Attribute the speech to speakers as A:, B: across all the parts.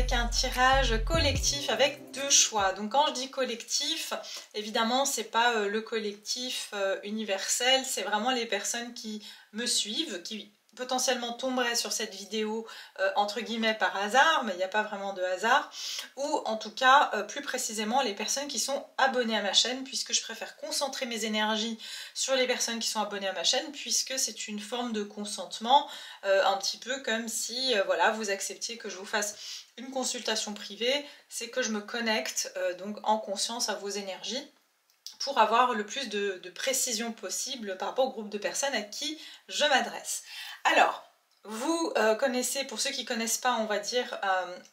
A: avec un tirage collectif avec 2 choix. Donc quand je dis collectif, évidemment c'est pas le collectif universel, c'est vraiment les personnes qui me suivent, qui potentiellement tomberaient sur cette vidéo entre guillemets par hasard, mais il n'y a pas vraiment de hasard, ou en tout cas plus précisément les personnes qui sont abonnées à ma chaîne, puisque je préfère concentrer mes énergies sur les personnes qui sont abonnées à ma chaîne, puisque c'est une forme de consentement, un petit peu comme si voilà, vous acceptiez que je vous fasse une consultation privée, c'est que je me connecte donc en conscience à vos énergies, pour avoir le plus de précision possible par rapport au groupe de personnes à qui je m'adresse. Alors, vous connaissez, pour ceux qui ne connaissent pas, on va dire,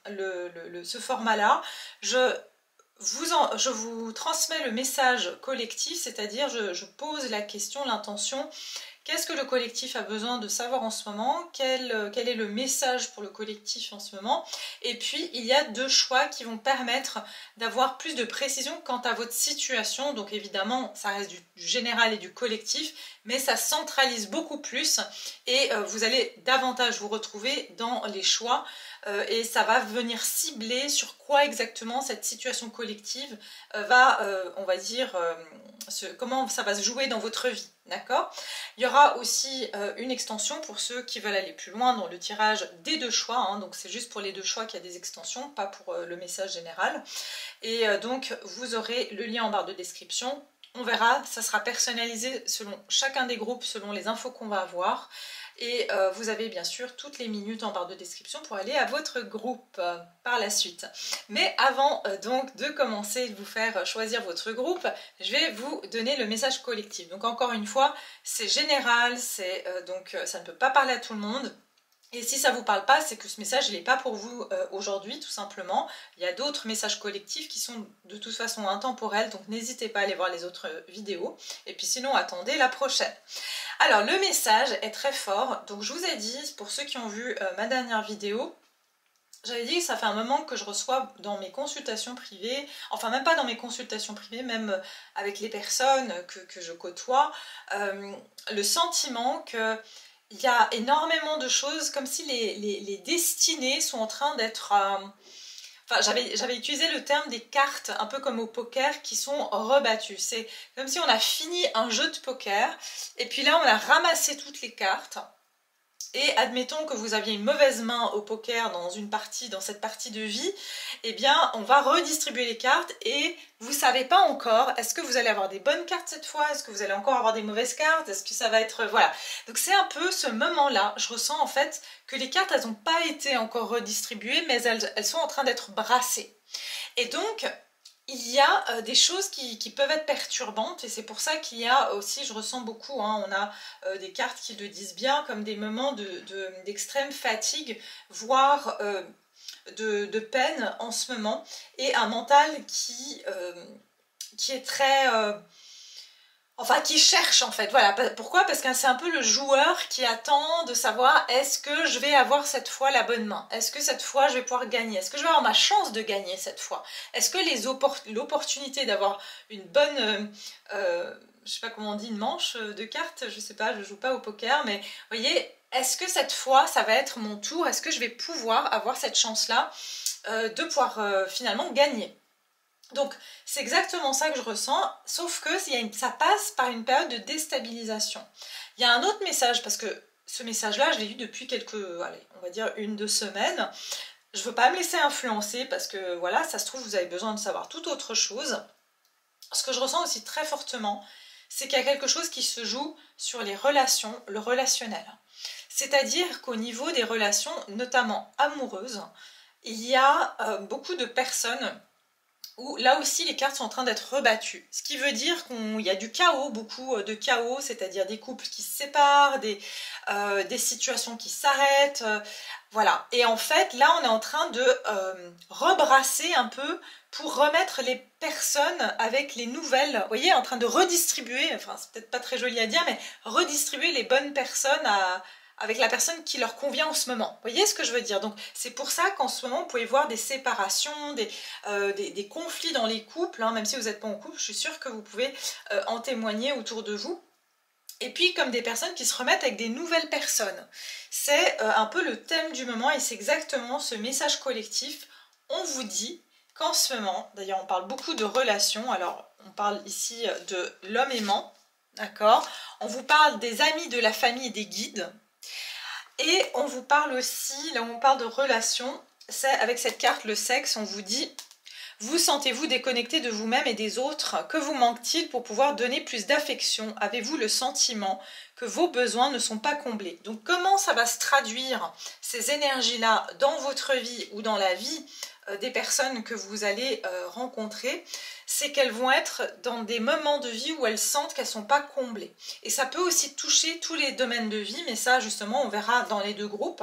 A: ce format-là, je vous transmets le message collectif, c'est-à-dire je pose la question, l'intention. Qu'est-ce que le collectif a besoin de savoir en ce moment? Quel est le message pour le collectif en ce moment? Et puis, il y a 2 choix qui vont permettre d'avoir plus de précision quant à votre situation. Donc évidemment, ça reste du général et du collectif, mais ça centralise beaucoup plus et vous allez davantage vous retrouver dans les choix et ça va venir cibler sur quoi exactement cette situation collective va, on va dire, comment ça va se jouer dans votre vie. D'accord? Il y aura aussi une extension pour ceux qui veulent aller plus loin dans le tirage des 2 choix, hein, donc c'est juste pour les 2 choix qu'il y a des extensions, pas pour le message général. Et donc vous aurez le lien en barre de description. On verra, ça sera personnalisé selon chacun des groupes, selon les infos qu'on va avoir. Et vous avez bien sûr toutes les minutes en barre de description pour aller à votre groupe par la suite. Mais avant donc de commencer et de vous faire choisir votre groupe, je vais vous donner le message collectif. Donc encore une fois, c'est général, donc ça ne peut pas parler à tout le monde. Et si ça ne vous parle pas, c'est que ce message n'est pas pour vous aujourd'hui, tout simplement. Il y a d'autres messages collectifs qui sont de toute façon intemporels, donc n'hésitez pas à aller voir les autres vidéos. Et puis sinon, attendez la prochaine. Alors, le message est très fort. Donc, je vous ai dit, pour ceux qui ont vu ma dernière vidéo, j'avais dit que ça fait un moment que je reçois dans mes consultations privées, enfin même pas dans mes consultations privées, même avec les personnes que je côtoie, le sentiment que il y a énormément de choses, comme si les destinées sont en train d'être... Enfin, j'avais utilisé le terme des cartes, un peu comme au poker, qui sont rebattues. C'est comme si on a fini un jeu de poker, et puis là on a ramassé toutes les cartes, et admettons que vous aviez une mauvaise main au poker dans cette partie de vie, eh bien on va redistribuer les cartes et vous ne savez pas encore, est-ce que vous allez avoir des bonnes cartes cette fois, est-ce que vous allez encore avoir des mauvaises cartes, est-ce que ça va être... Voilà. Donc c'est un peu ce moment-là, je ressens en fait que les cartes elles n'ont pas été encore redistribuées, mais elles sont en train d'être brassées. Et donc... il y a des choses qui peuvent être perturbantes et c'est pour ça qu'il y a aussi, je ressens beaucoup, hein, on a des cartes qui le disent bien, comme des moments d'extrême fatigue, voire de peine en ce moment, et un mental qui est très... enfin, qui cherche en fait, voilà. Pourquoi? Parce que c'est un peu le joueur qui attend de savoir est-ce que je vais avoir cette fois la bonne main? Est-ce que cette fois je vais pouvoir gagner? Est-ce que je vais avoir ma chance de gagner cette fois? Est-ce que l'opportunité d'avoir une bonne, je sais pas comment on dit, une manche de cartes, je sais pas, je joue pas au poker, mais vous voyez, est-ce que cette fois ça va être mon tour? Est-ce que je vais pouvoir avoir cette chance-là de pouvoir finalement gagner? Donc c'est exactement ça que je ressens, sauf que ça passe par une période de déstabilisation. Il y a un autre message, parce que ce message-là, je l'ai eu depuis allez, on va dire 1-2 semaines. Je ne veux pas me laisser influencer, parce que voilà, ça se trouve, vous avez besoin de savoir tout autre chose. Ce que je ressens aussi très fortement, c'est qu'il y a quelque chose qui se joue sur les relations, le relationnel. C'est-à-dire qu'au niveau des relations, notamment amoureuses, il y a beaucoup de personnes où là aussi les cartes sont en train d'être rebattues. Ce qui veut dire qu'il y a du chaos, beaucoup de chaos, c'est-à-dire des couples qui se séparent, des situations qui s'arrêtent, voilà. Et en fait, là on est en train de rebrasser un peu pour remettre les personnes avec les nouvelles, vous voyez, en train de redistribuer, enfin c'est peut-être pas très joli à dire, mais redistribuer les bonnes personnes avec la personne qui leur convient en ce moment. Vous voyez ce que je veux dire? Donc c'est pour ça qu'en ce moment, vous pouvez voir des séparations, des conflits dans les couples, hein, même si vous n'êtes pas en couple, je suis sûre que vous pouvez en témoigner autour de vous. Et puis comme des personnes qui se remettent avec des nouvelles personnes. C'est un peu le thème du moment et c'est exactement ce message collectif on vous dit qu'en ce moment, d'ailleurs on parle beaucoup de relations, alors on parle ici de l'homme aimant, d'accord? On vous parle des amis, de la famille et des guides. Et on vous parle aussi, là où on parle de relations, c'est avec cette carte, le sexe, on vous dit: vous sentez-vous déconnecté de vous-même et des autres? Que vous manque-t-il pour pouvoir donner plus d'affection? Avez-vous le sentiment que vos besoins ne sont pas comblés? Donc comment ça va se traduire, ces énergies-là, dans votre vie ou dans la vie des personnes que vous allez rencontrer? C'est qu'elles vont être dans des moments de vie où elles sentent qu'elles ne sont pas comblées. Et ça peut aussi toucher tous les domaines de vie, mais ça justement on verra dans les deux groupes.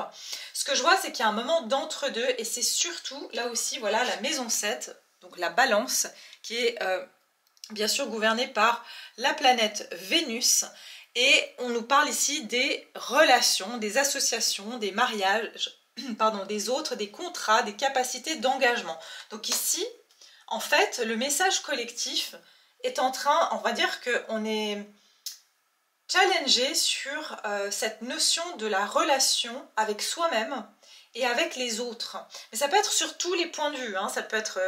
A: Ce que je vois, c'est qu'il y a un moment d'entre-deux, et c'est surtout, là aussi, voilà, la maison 7, donc la balance, qui est bien sûr gouvernée par la planète Vénus. Et on nous parle ici des relations, des associations, des mariages, pardon, des autres, des contrats, des capacités d'engagement. Donc ici, en fait, le message collectif est en train, on va dire qu'on est challengé sur cette notion de la relation avec soi-même et avec les autres. Mais ça peut être sur tous les points de vue, hein. Ça peut être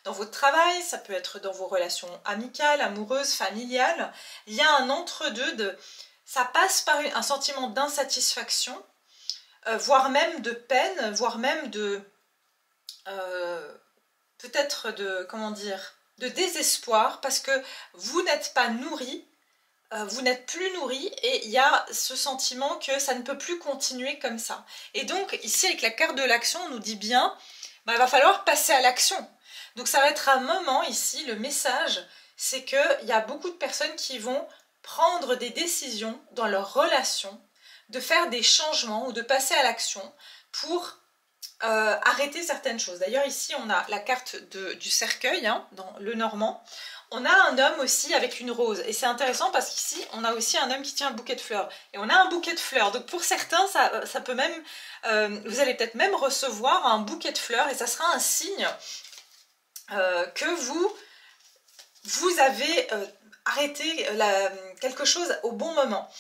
A: dans votre travail, ça peut être dans vos relations amicales, amoureuses, familiales. Il y a un entre-deux, ça passe par un sentiment d'insatisfaction, voire même de peine, voire même de... peut-être de, comment dire, de désespoir, parce que vous n'êtes pas nourri, vous n'êtes plus nourri, et il y a ce sentiment que ça ne peut plus continuer comme ça. Et donc ici avec la carte de l'action, on nous dit bien, bah, il va falloir passer à l'action. Donc ça va être un moment ici, le message, c'est qu'il y a beaucoup de personnes qui vont prendre des décisions dans leur relation, de faire des changements ou de passer à l'action pour arrêter certaines choses. D'ailleurs ici on a la carte du cercueil, hein, dans le normand. On a un homme aussi avec une rose, et c'est intéressant parce qu'ici on a aussi un homme qui tient un bouquet de fleurs, et on a un bouquet de fleurs, donc pour certains ça peut même, vous allez peut-être même recevoir un bouquet de fleurs, et ça sera un signe que vous avez arrêté quelque chose au bon moment.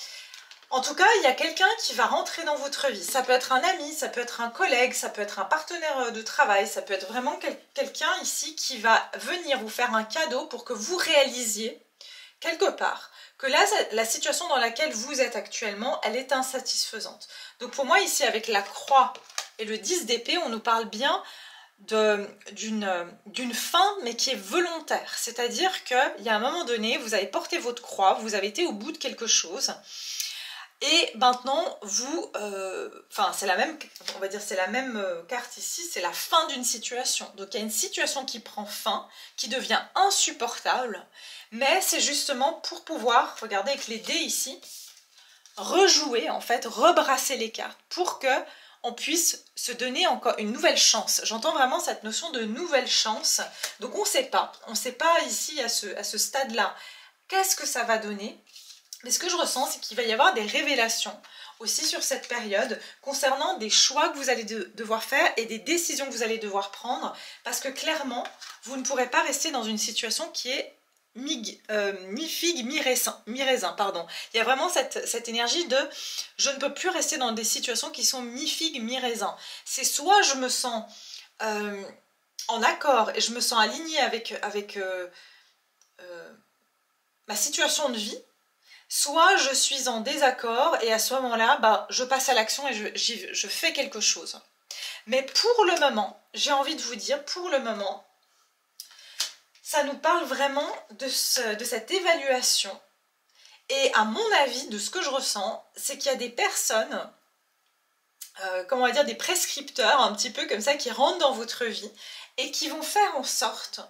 A: En tout cas, il y a quelqu'un qui va rentrer dans votre vie. Ça peut être un ami, ça peut être un collègue, ça peut être un partenaire de travail, ça peut être vraiment quelqu'un ici qui va venir vous faire un cadeau pour que vous réalisiez quelque part que là, la situation dans laquelle vous êtes actuellement, elle est insatisfaisante. Donc pour moi, ici, avec la croix et le 10 d'épée, on nous parle bien d'une fin, mais qui est volontaire. C'est-à-dire qu'il y a un moment donné, vous avez porté votre croix, vous avez été au bout de quelque chose, et maintenant vous, enfin c'est la même, on va dire c'est la même carte ici, c'est la fin d'une situation. Donc il y a une situation qui prend fin, qui devient insupportable, mais c'est justement pour pouvoir, regardez avec les dés ici, rejouer en fait, rebrasser les cartes pour que on puisse se donner encore une nouvelle chance. J'entends vraiment cette notion de nouvelle chance. Donc on ne sait pas ici à ce stade-là qu'est-ce que ça va donner. Mais ce que je ressens, c'est qu'il va y avoir des révélations aussi sur cette période concernant des choix que vous allez devoir faire et des décisions que vous allez devoir prendre, parce que clairement, vous ne pourrez pas rester dans une situation qui est mi-figue, mi-raisin, pardon. Il y a vraiment cette énergie de je ne peux plus rester dans des situations qui sont mi-figue, mi-raisin. C'est soit je me sens en accord et je me sens alignée avec ma situation de vie, soit je suis en désaccord et à ce moment-là, bah, je passe à l'action et je fais quelque chose. Mais pour le moment, j'ai envie de vous dire, pour le moment, ça nous parle vraiment de cette évaluation. Et à mon avis, de ce que je ressens, c'est qu'il y a des personnes, comment on va dire, des prescripteurs un petit peu comme ça, qui rentrent dans votre vie et qui vont faire en sorte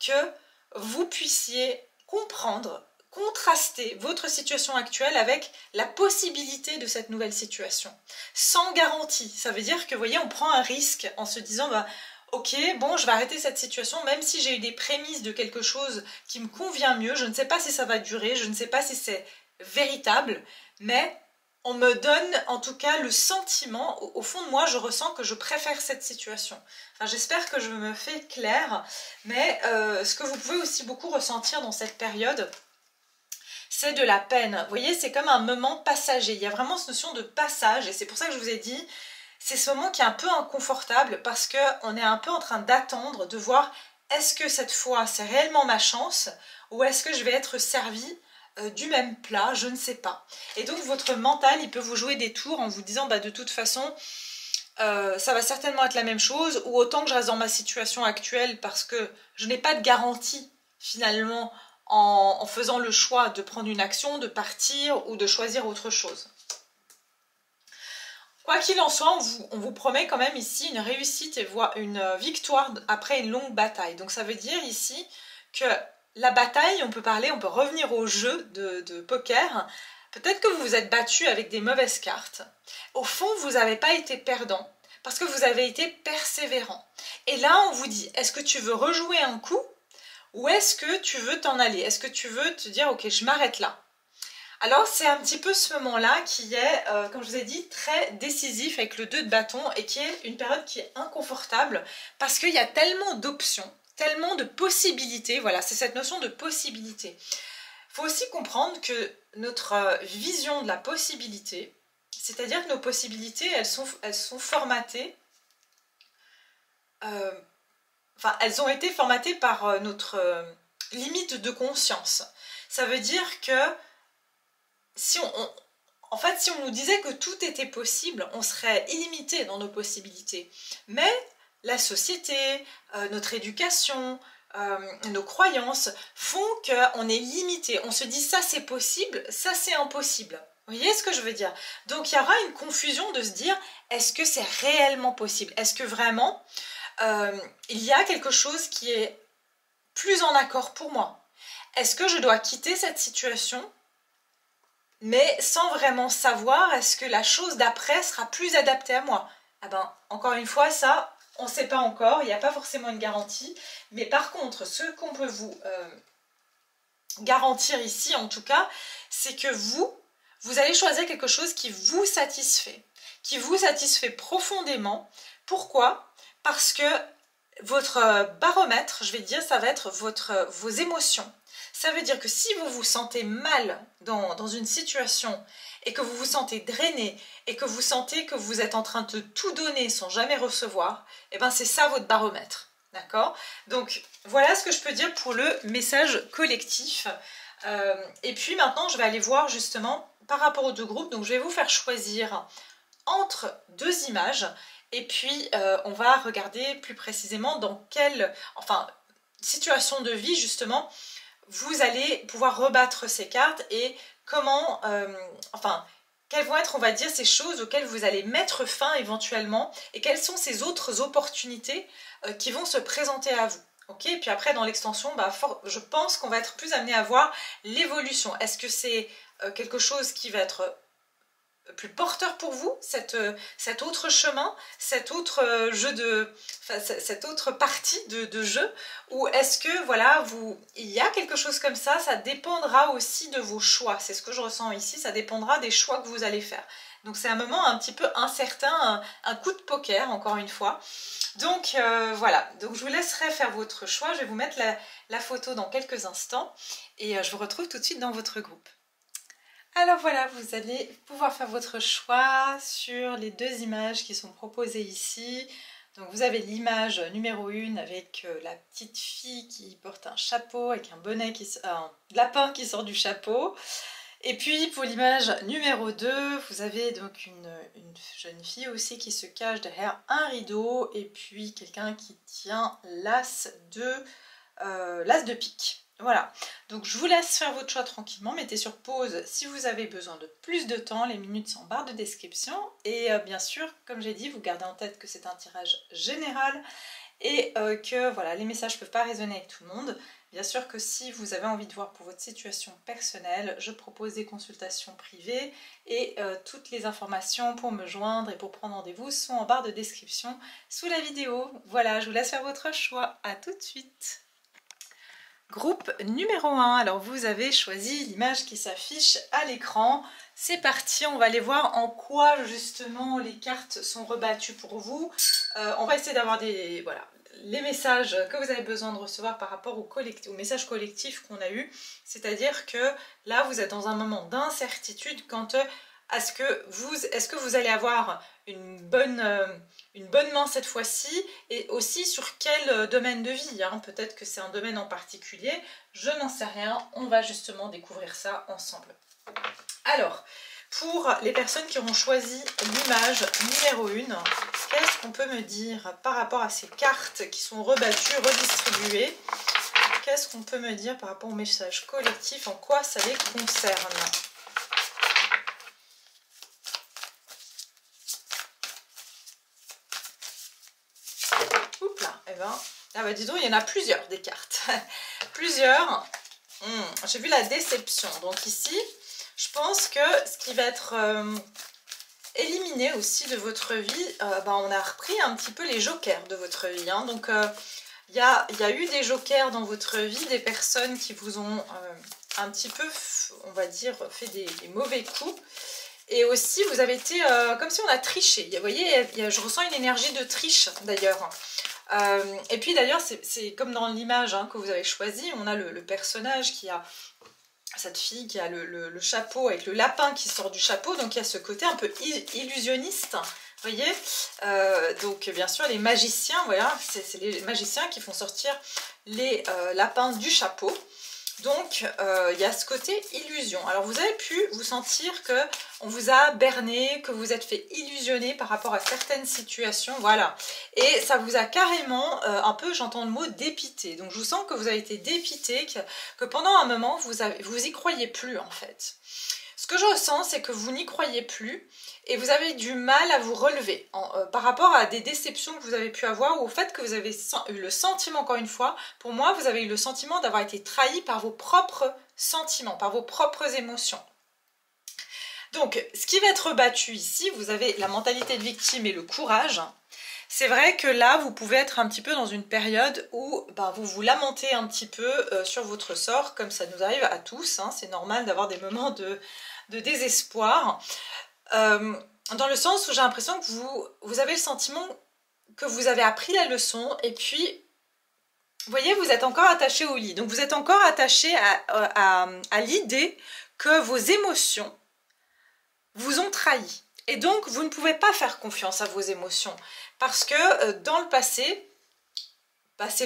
A: que vous puissiez comprendre, contraster votre situation actuelle avec la possibilité de cette nouvelle situation, sans garantie. Ça veut dire que, vous voyez, on prend un risque en se disant, bah, ok, bon, je vais arrêter cette situation, même si j'ai eu des prémices de quelque chose qui me convient mieux, je ne sais pas si ça va durer, je ne sais pas si c'est véritable, mais on me donne en tout cas le sentiment, au fond de moi, je ressens que je préfère cette situation. Enfin, j'espère que je me fais clair, mais ce que vous pouvez aussi beaucoup ressentir dans cette période, c'est de la peine. Vous voyez, c'est comme un moment passager. Il y a vraiment cette notion de passage, et c'est pour ça que je vous ai dit, c'est ce moment qui est un peu inconfortable parce qu'on est un peu en train d'attendre, de voir est-ce que cette fois c'est réellement ma chance ou est-ce que je vais être servie du même plat, je ne sais pas. Et donc votre mental, il peut vous jouer des tours en vous disant bah, de toute façon, ça va certainement être la même chose, ou autant que je reste dans ma situation actuelle parce que je n'ai pas de garantie finalement en faisant le choix de prendre une action, de partir ou de choisir autre chose. Quoi qu'il en soit, on vous promet quand même ici une réussite et une victoire après une longue bataille. Donc ça veut dire ici que la bataille, on peut revenir au jeu de poker. Peut-être que vous vous êtes battu avec des mauvaises cartes. Au fond, vous n'avez pas été perdant parce que vous avez été persévérant. Et là, on vous dit, est-ce que tu veux rejouer un coup ou est-ce que tu veux t'en aller? Est-ce que tu veux te dire, ok, je m'arrête là? Alors c'est un petit peu ce moment-là qui est, comme je vous ai dit, très décisif avec le 2 de bâton et qui est une période qui est inconfortable parce qu'il y a tellement d'options, tellement de possibilités, voilà, c'est cette notion de possibilité. Il faut aussi comprendre que notre vision de la possibilité, c'est-à-dire que nos possibilités, elles sont formatées, enfin elles ont été formatées par notre limite de conscience. Ça veut dire que si on nous disait que tout était possible, on serait illimité dans nos possibilités. Mais la société, notre éducation, nos croyances font qu'on est limité. On se dit ça c'est possible, ça c'est impossible. Vous voyez ce que je veux dire? Donc il y aura une confusion de se dire est-ce que c'est réellement possible? Est-ce que vraiment il y a quelque chose qui est plus en accord pour moi? Est-ce que je dois quitter cette situation mais sans vraiment savoir est-ce que la chose d'après sera plus adaptée à moi? Ah ben, encore une fois, ça, on ne sait pas encore, il n'y a pas forcément une garantie. Mais par contre, ce qu'on peut vous garantir ici, en tout cas, c'est que vous allez choisir quelque chose qui vous satisfait profondément. Pourquoi? Parce que votre baromètre, je vais dire, ça va être vos émotions. Ça veut dire que si vous vous sentez mal dans une situation et que vous vous sentez drainé et que vous sentez que vous êtes en train de tout donner sans jamais recevoir, et ben c'est ça votre baromètre. D'accord? Donc voilà ce que je peux dire pour le message collectif. Et puis maintenant je vais aller voir justement par rapport aux deux groupes. Donc je vais vous faire choisir entre deux images et puis on va regarder plus précisément dans quelle situation de vie justement vous allez pouvoir rebattre ces cartes et comment, quelles vont être, on va dire, ces choses auxquelles vous allez mettre fin éventuellement et quelles sont ces autres opportunités qui vont se présenter à vous. Ok, et puis après dans l'extension, je pense qu'on va être plus amené à voir l'évolution. Est-ce que c'est quelque chose qui va être plus porteur pour vous, cet autre chemin, cet autre cette autre partie de jeu, ou est-ce que voilà, il y a quelque chose comme ça dépendra aussi de vos choix, c'est ce que je ressens ici, ça dépendra des choix que vous allez faire. Donc c'est un moment un petit peu incertain, un coup de poker encore une fois. Donc voilà, donc je vous laisserai faire votre choix, je vais vous mettre la photo dans quelques instants et je vous retrouve tout de suite dans votre groupe. Alors voilà, vous allez pouvoir faire votre choix sur les deux images qui sont proposées ici. Donc vous avez l'image numéro 1 avec la petite fille qui porte un chapeau avec un bonnet, un lapin qui sort du chapeau. Et puis pour l'image numéro 2, vous avez donc une jeune fille aussi qui se cache derrière un rideau et puis quelqu'un qui tient l'as de pique. Voilà, donc je vous laisse faire votre choix tranquillement, mettez sur pause si vous avez besoin de plus de temps, les minutes sont en barre de description et bien sûr, comme j'ai dit, vous gardez en tête que c'est un tirage général et que voilà, les messages ne peuvent pas résonner avec tout le monde. Bien sûr que si vous avez envie de voir pour votre situation personnelle, je propose des consultations privées et toutes les informations pour me joindre et pour prendre rendez-vous sont en barre de description sous la vidéo. Voilà, je vous laisse faire votre choix, à tout de suite. Groupe numéro 1, alors vous avez choisi l'image qui s'affiche à l'écran. C'est parti, on va aller voir en quoi justement les cartes sont rebattues pour vous. On va essayer d'avoir les messages que vous avez besoin de recevoir par rapport au message collectif qu'on a eu. C'est-à-dire que là vous êtes dans un moment d'incertitude quant est-ce que vous allez avoir une bonne main cette fois-ci, et aussi sur quel domaine de vie, hein. Peut-être que c'est un domaine en particulier, je n'en sais rien, on va justement découvrir ça ensemble. Alors, pour les personnes qui auront choisi l'image numéro 1, qu'est-ce qu'on peut me dire par rapport à ces cartes qui sont rebattues, redistribuées? Qu'est-ce qu'on peut me dire par rapport au message collectif, en quoi ça les concerne? Oups là, eh ben, ah bah dis donc, il y en a plusieurs des cartes. Plusieurs. J'ai vu la déception. Donc ici, je pense que ce qui va être éliminé aussi de votre vie, on a repris un petit peu les jokers de votre vie. Hein. Donc il y a eu des jokers dans votre vie, des personnes qui vous ont un petit peu, on va dire, fait des mauvais coups. Et aussi, vous avez été comme si on a triché. Vous voyez, je ressens une énergie de triche d'ailleurs. Et puis d'ailleurs, c'est comme dans l'image que vous avez choisie, on a le personnage qui a, cette fille qui a le chapeau avec le lapin qui sort du chapeau, donc il y a ce côté un peu illusionniste. Vous voyez, donc bien sûr les magiciens, voilà, c'est les magiciens qui font sortir les lapins du chapeau. Donc il y a ce côté illusion. Alors vous avez pu vous sentir que on vous a berné, que vous êtes fait illusionner par rapport à certaines situations, voilà. Et ça vous a carrément un peu, j'entends le mot dépité. Donc je vous sens que vous avez été dépité, que pendant un moment vous y croyez plus en fait. Ce que je ressens, c'est que vous n'y croyez plus et vous avez du mal à vous relever par rapport à des déceptions que vous avez pu avoir, ou au fait que vous avez eu le sentiment, encore une fois, pour moi, vous avez eu le sentiment d'avoir été trahi par vos propres sentiments, par vos propres émotions. Donc, ce qui va être battu ici, vous avez la mentalité de victime et le courage. C'est vrai que là, vous pouvez être un petit peu dans une période où vous vous lamentez un petit peu sur votre sort, comme ça nous arrive à tous. Hein, c'est normal d'avoir des moments de désespoir. Dans le sens où j'ai l'impression que vous avez le sentiment que vous avez appris la leçon, et puis, vous voyez, vous êtes encore attaché au lit. Donc, vous êtes encore attaché à l'idée que vos émotions vous ont trahi. Et donc, vous ne pouvez pas faire confiance à vos émotions. Parce que dans le passé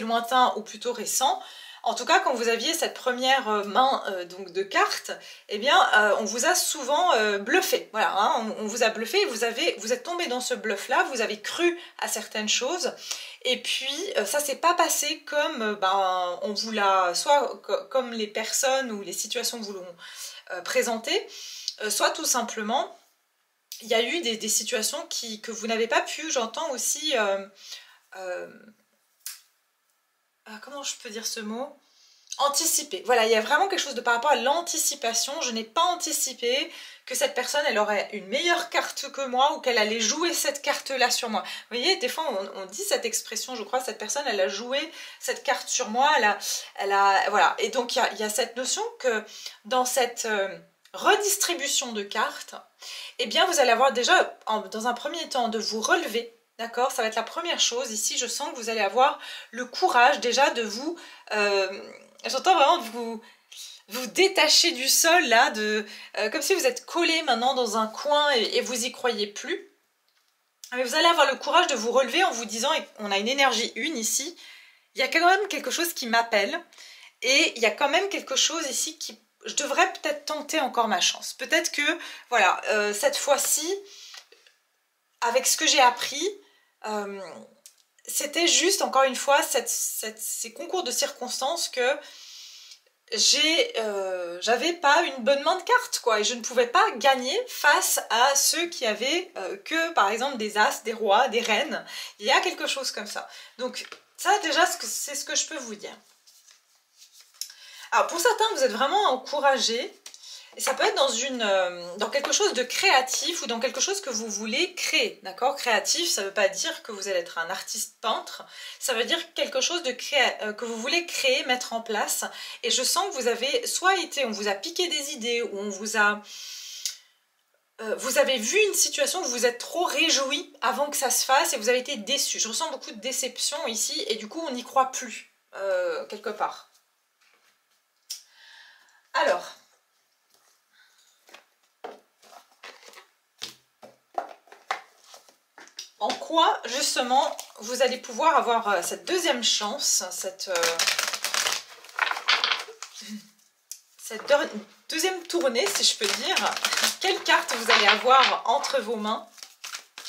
A: lointain ou plutôt récent, en tout cas quand vous aviez cette première main donc de cartes, eh bien on vous a souvent bluffé. Voilà, hein, on vous a bluffé, vous êtes tombé dans ce bluff-là, vous avez cru à certaines choses, et puis ça s'est pas passé comme on vous l'a, soit comme les personnes ou les situations vous l'ont présenté, soit tout simplement il y a eu des situations que vous n'avez pas pu, j'entends aussi, comment je peux dire ce mot? Anticiper. Voilà, il y a vraiment quelque chose de par rapport à l'anticipation. Je n'ai pas anticipé que cette personne, elle aurait une meilleure carte que moi, ou qu'elle allait jouer cette carte-là sur moi. Vous voyez, des fois, on dit cette expression, je crois, cette personne, elle a joué cette carte sur moi, voilà. Et donc, il y a cette notion que dans cette redistribution de cartes, eh bien, vous allez avoir déjà, dans un premier temps, de vous relever. D'accord, ça va être la première chose. Ici, je sens que vous allez avoir le courage déjà de vous... j'entends vraiment de vous détacher du sol, là, comme si vous êtes collé maintenant dans un coin et vous y croyez plus. Mais vous allez avoir le courage de vous relever en vous disant, et on a une énergie une ici, il y a quand même quelque chose qui m'appelle, et il y a quand même quelque chose ici qui... Je devrais peut-être tenter encore ma chance. Peut-être que, voilà, cette fois-ci, avec ce que j'ai appris, c'était juste, encore une fois, ces concours de circonstances que j'avais pas une bonne main de cartes, quoi, et je ne pouvais pas gagner face à ceux qui avaient que, par exemple, des as, des rois, des reines. Il y a quelque chose comme ça. Donc, ça, déjà, c'est ce que je peux vous dire. Alors, pour certains, vous êtes vraiment encouragés. Et ça peut être dans quelque chose de créatif, ou dans quelque chose que vous voulez créer, d'accord? Créatif, ça ne veut pas dire que vous allez être un artiste peintre, ça veut dire quelque chose que vous voulez créer, mettre en place. Et je sens que vous avez soit été, on vous a piqué des idées, ou on vous a... vous avez vu une situation où vous vous êtes trop réjoui avant que ça se fasse et vous avez été déçu. Je ressens beaucoup de déception ici, et du coup on n'y croit plus, quelque part. Alors... pourquoi justement vous allez pouvoir avoir cette deuxième chance, cette deuxième tournée, si je peux dire. Quelle carte vous allez avoir entre vos mains?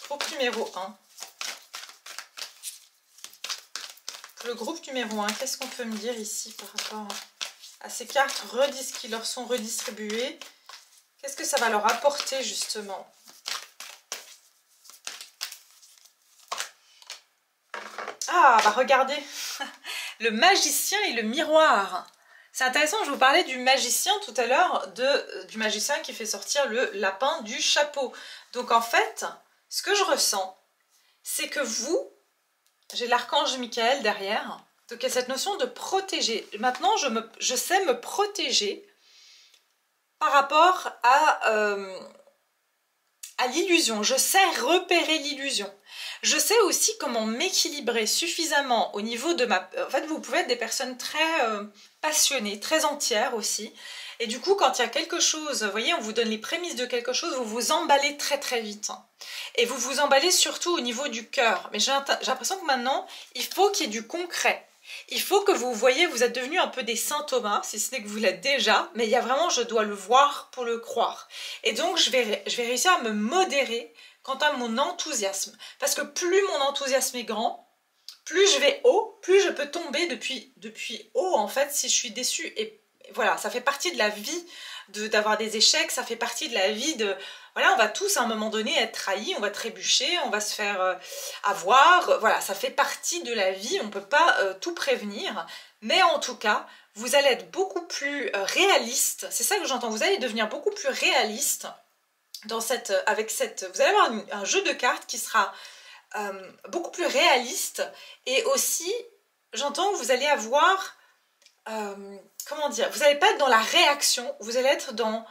A: Groupe numéro 1. Pour le groupe numéro 1, qu'est-ce qu'on peut me dire ici par rapport à ces cartes qui leur sont redistribuées? Qu'est-ce que ça va leur apporter justement? Ah, bah regardez, le magicien et le miroir. C'est intéressant, je vous parlais du magicien tout à l'heure, du magicien qui fait sortir le lapin du chapeau. Donc en fait, ce que je ressens, c'est que vous, j'ai l'archange Michael derrière, donc il y a cette notion de protéger. Maintenant, je sais me protéger par rapport à l'illusion. Je sais repérer l'illusion. Je sais aussi comment m'équilibrer suffisamment au niveau de ma... En fait, vous pouvez être des personnes très passionnées, très entières aussi. Et du coup, quand il y a quelque chose, vous voyez, on vous donne les prémices de quelque chose, vous vous emballez très très vite. Et vous vous emballez surtout au niveau du cœur. Mais j'ai l'impression que maintenant, il faut qu'il y ait du concret. Il faut que vous voyez, vous êtes devenu un peu des saint Thomas, si ce n'est que vous l'êtes déjà, mais il y a vraiment, je dois le voir pour le croire. Et donc, je vais réussir à me modérer quant à mon enthousiasme. Parce que plus mon enthousiasme est grand, plus je vais haut, plus je peux tomber depuis haut, en fait, si je suis déçue. Et voilà, ça fait partie de la vie d'avoir des échecs, ça fait partie de la vie de... Voilà, on va tous à un moment donné être trahis, on va trébucher, on va se faire avoir. Voilà, ça fait partie de la vie, on ne peut pas tout prévenir. Mais en tout cas, vous allez être beaucoup plus réaliste. C'est ça que j'entends, vous allez devenir beaucoup plus réaliste dans vous allez avoir un jeu de cartes qui sera beaucoup plus réaliste. Et aussi, j'entends que vous allez avoir... comment dire, vous n'allez pas être dans la réaction, vous allez être dans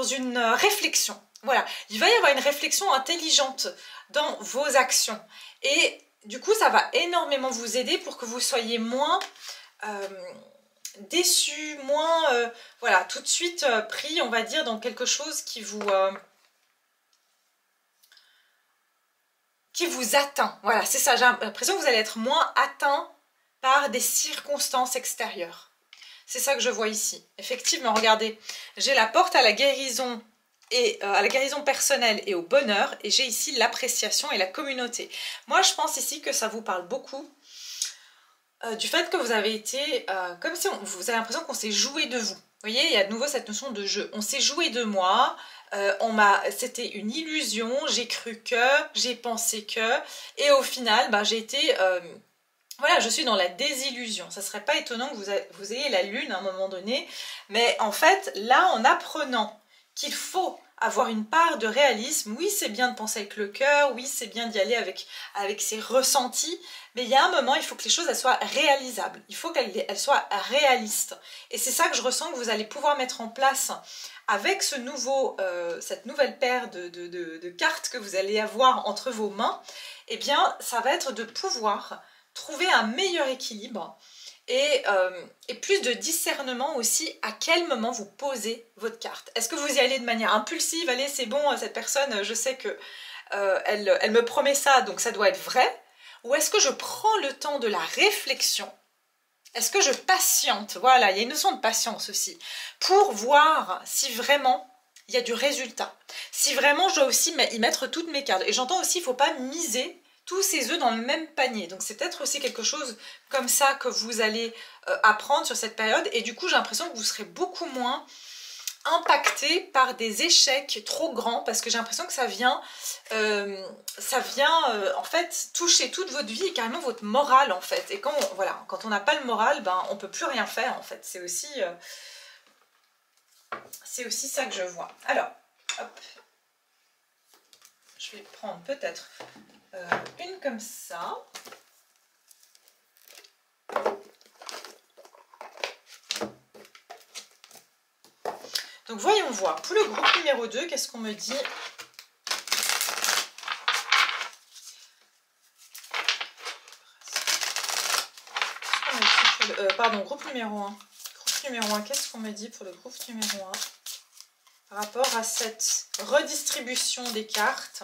A: une réflexion. Voilà, il va y avoir une réflexion intelligente dans vos actions. Et du coup, ça va énormément vous aider pour que vous soyez moins déçus, moins, voilà, tout de suite pris, on va dire, dans quelque chose qui vous atteint. Voilà, c'est ça, j'ai l'impression que vous allez être moins atteint par des circonstances extérieures. C'est ça que je vois ici. Effectivement, regardez, j'ai la porte à la guérison et à la guérison personnelle et au bonheur, et j'ai ici l'appréciation et la communauté. Moi, je pense ici que ça vous parle beaucoup du fait que vous avez été, comme si vous avez l'impression qu'on s'est joué de vous. Vous voyez, il y a de nouveau cette notion de jeu. On s'est joué de moi, c'était une illusion, j'ai cru que, j'ai pensé que, et au final, bah, j'ai été... voilà, je suis dans la désillusion. Ça serait pas étonnant que vous ayez la lune à un moment donné. Mais en fait, là, en apprenant qu'il faut avoir une part de réalisme, oui, c'est bien de penser avec le cœur, oui, c'est bien d'y aller avec ses ressentis, mais il y a un moment, il faut que les choses elles soient réalisables. Il faut qu'elles soient réalistes. Et c'est ça que je ressens que vous allez pouvoir mettre en place avec cette nouvelle paire de cartes que vous allez avoir entre vos mains. Eh bien, ça va être de pouvoir trouver un meilleur équilibre et plus de discernement aussi à quel moment vous posez votre carte. Est-ce que vous y allez de manière impulsive, allez c'est bon, cette personne, je sais que elle me promet ça, donc ça doit être vrai, ou est-ce que je prends le temps de la réflexion? Est-ce que je patiente? Voilà, il y a une notion de patience aussi, pour voir si vraiment il y a du résultat. Si vraiment je dois aussi y mettre toutes mes cartes. Et j'entends aussi, il ne faut pas miser tous ces œufs dans le même panier. Donc c'est peut-être aussi quelque chose comme ça que vous allez apprendre sur cette période. Et du coup, j'ai l'impression que vous serez beaucoup moins impacté par des échecs trop grands, parce que j'ai l'impression que ça vient en fait toucher toute votre vie et carrément votre morale en fait. Et quand on n'a pas le moral, ben, on ne peut plus rien faire en fait. C'est aussi ça que je vois. Alors, hop, je vais prendre peut-être une comme ça. Donc voyons voir, pour le groupe numéro 2, qu'est-ce qu'on me dit? Pardon, groupe numéro 1. Groupe numéro 1, qu'est-ce qu'on me dit pour le groupe numéro 1 par rapport à cette redistribution des cartes?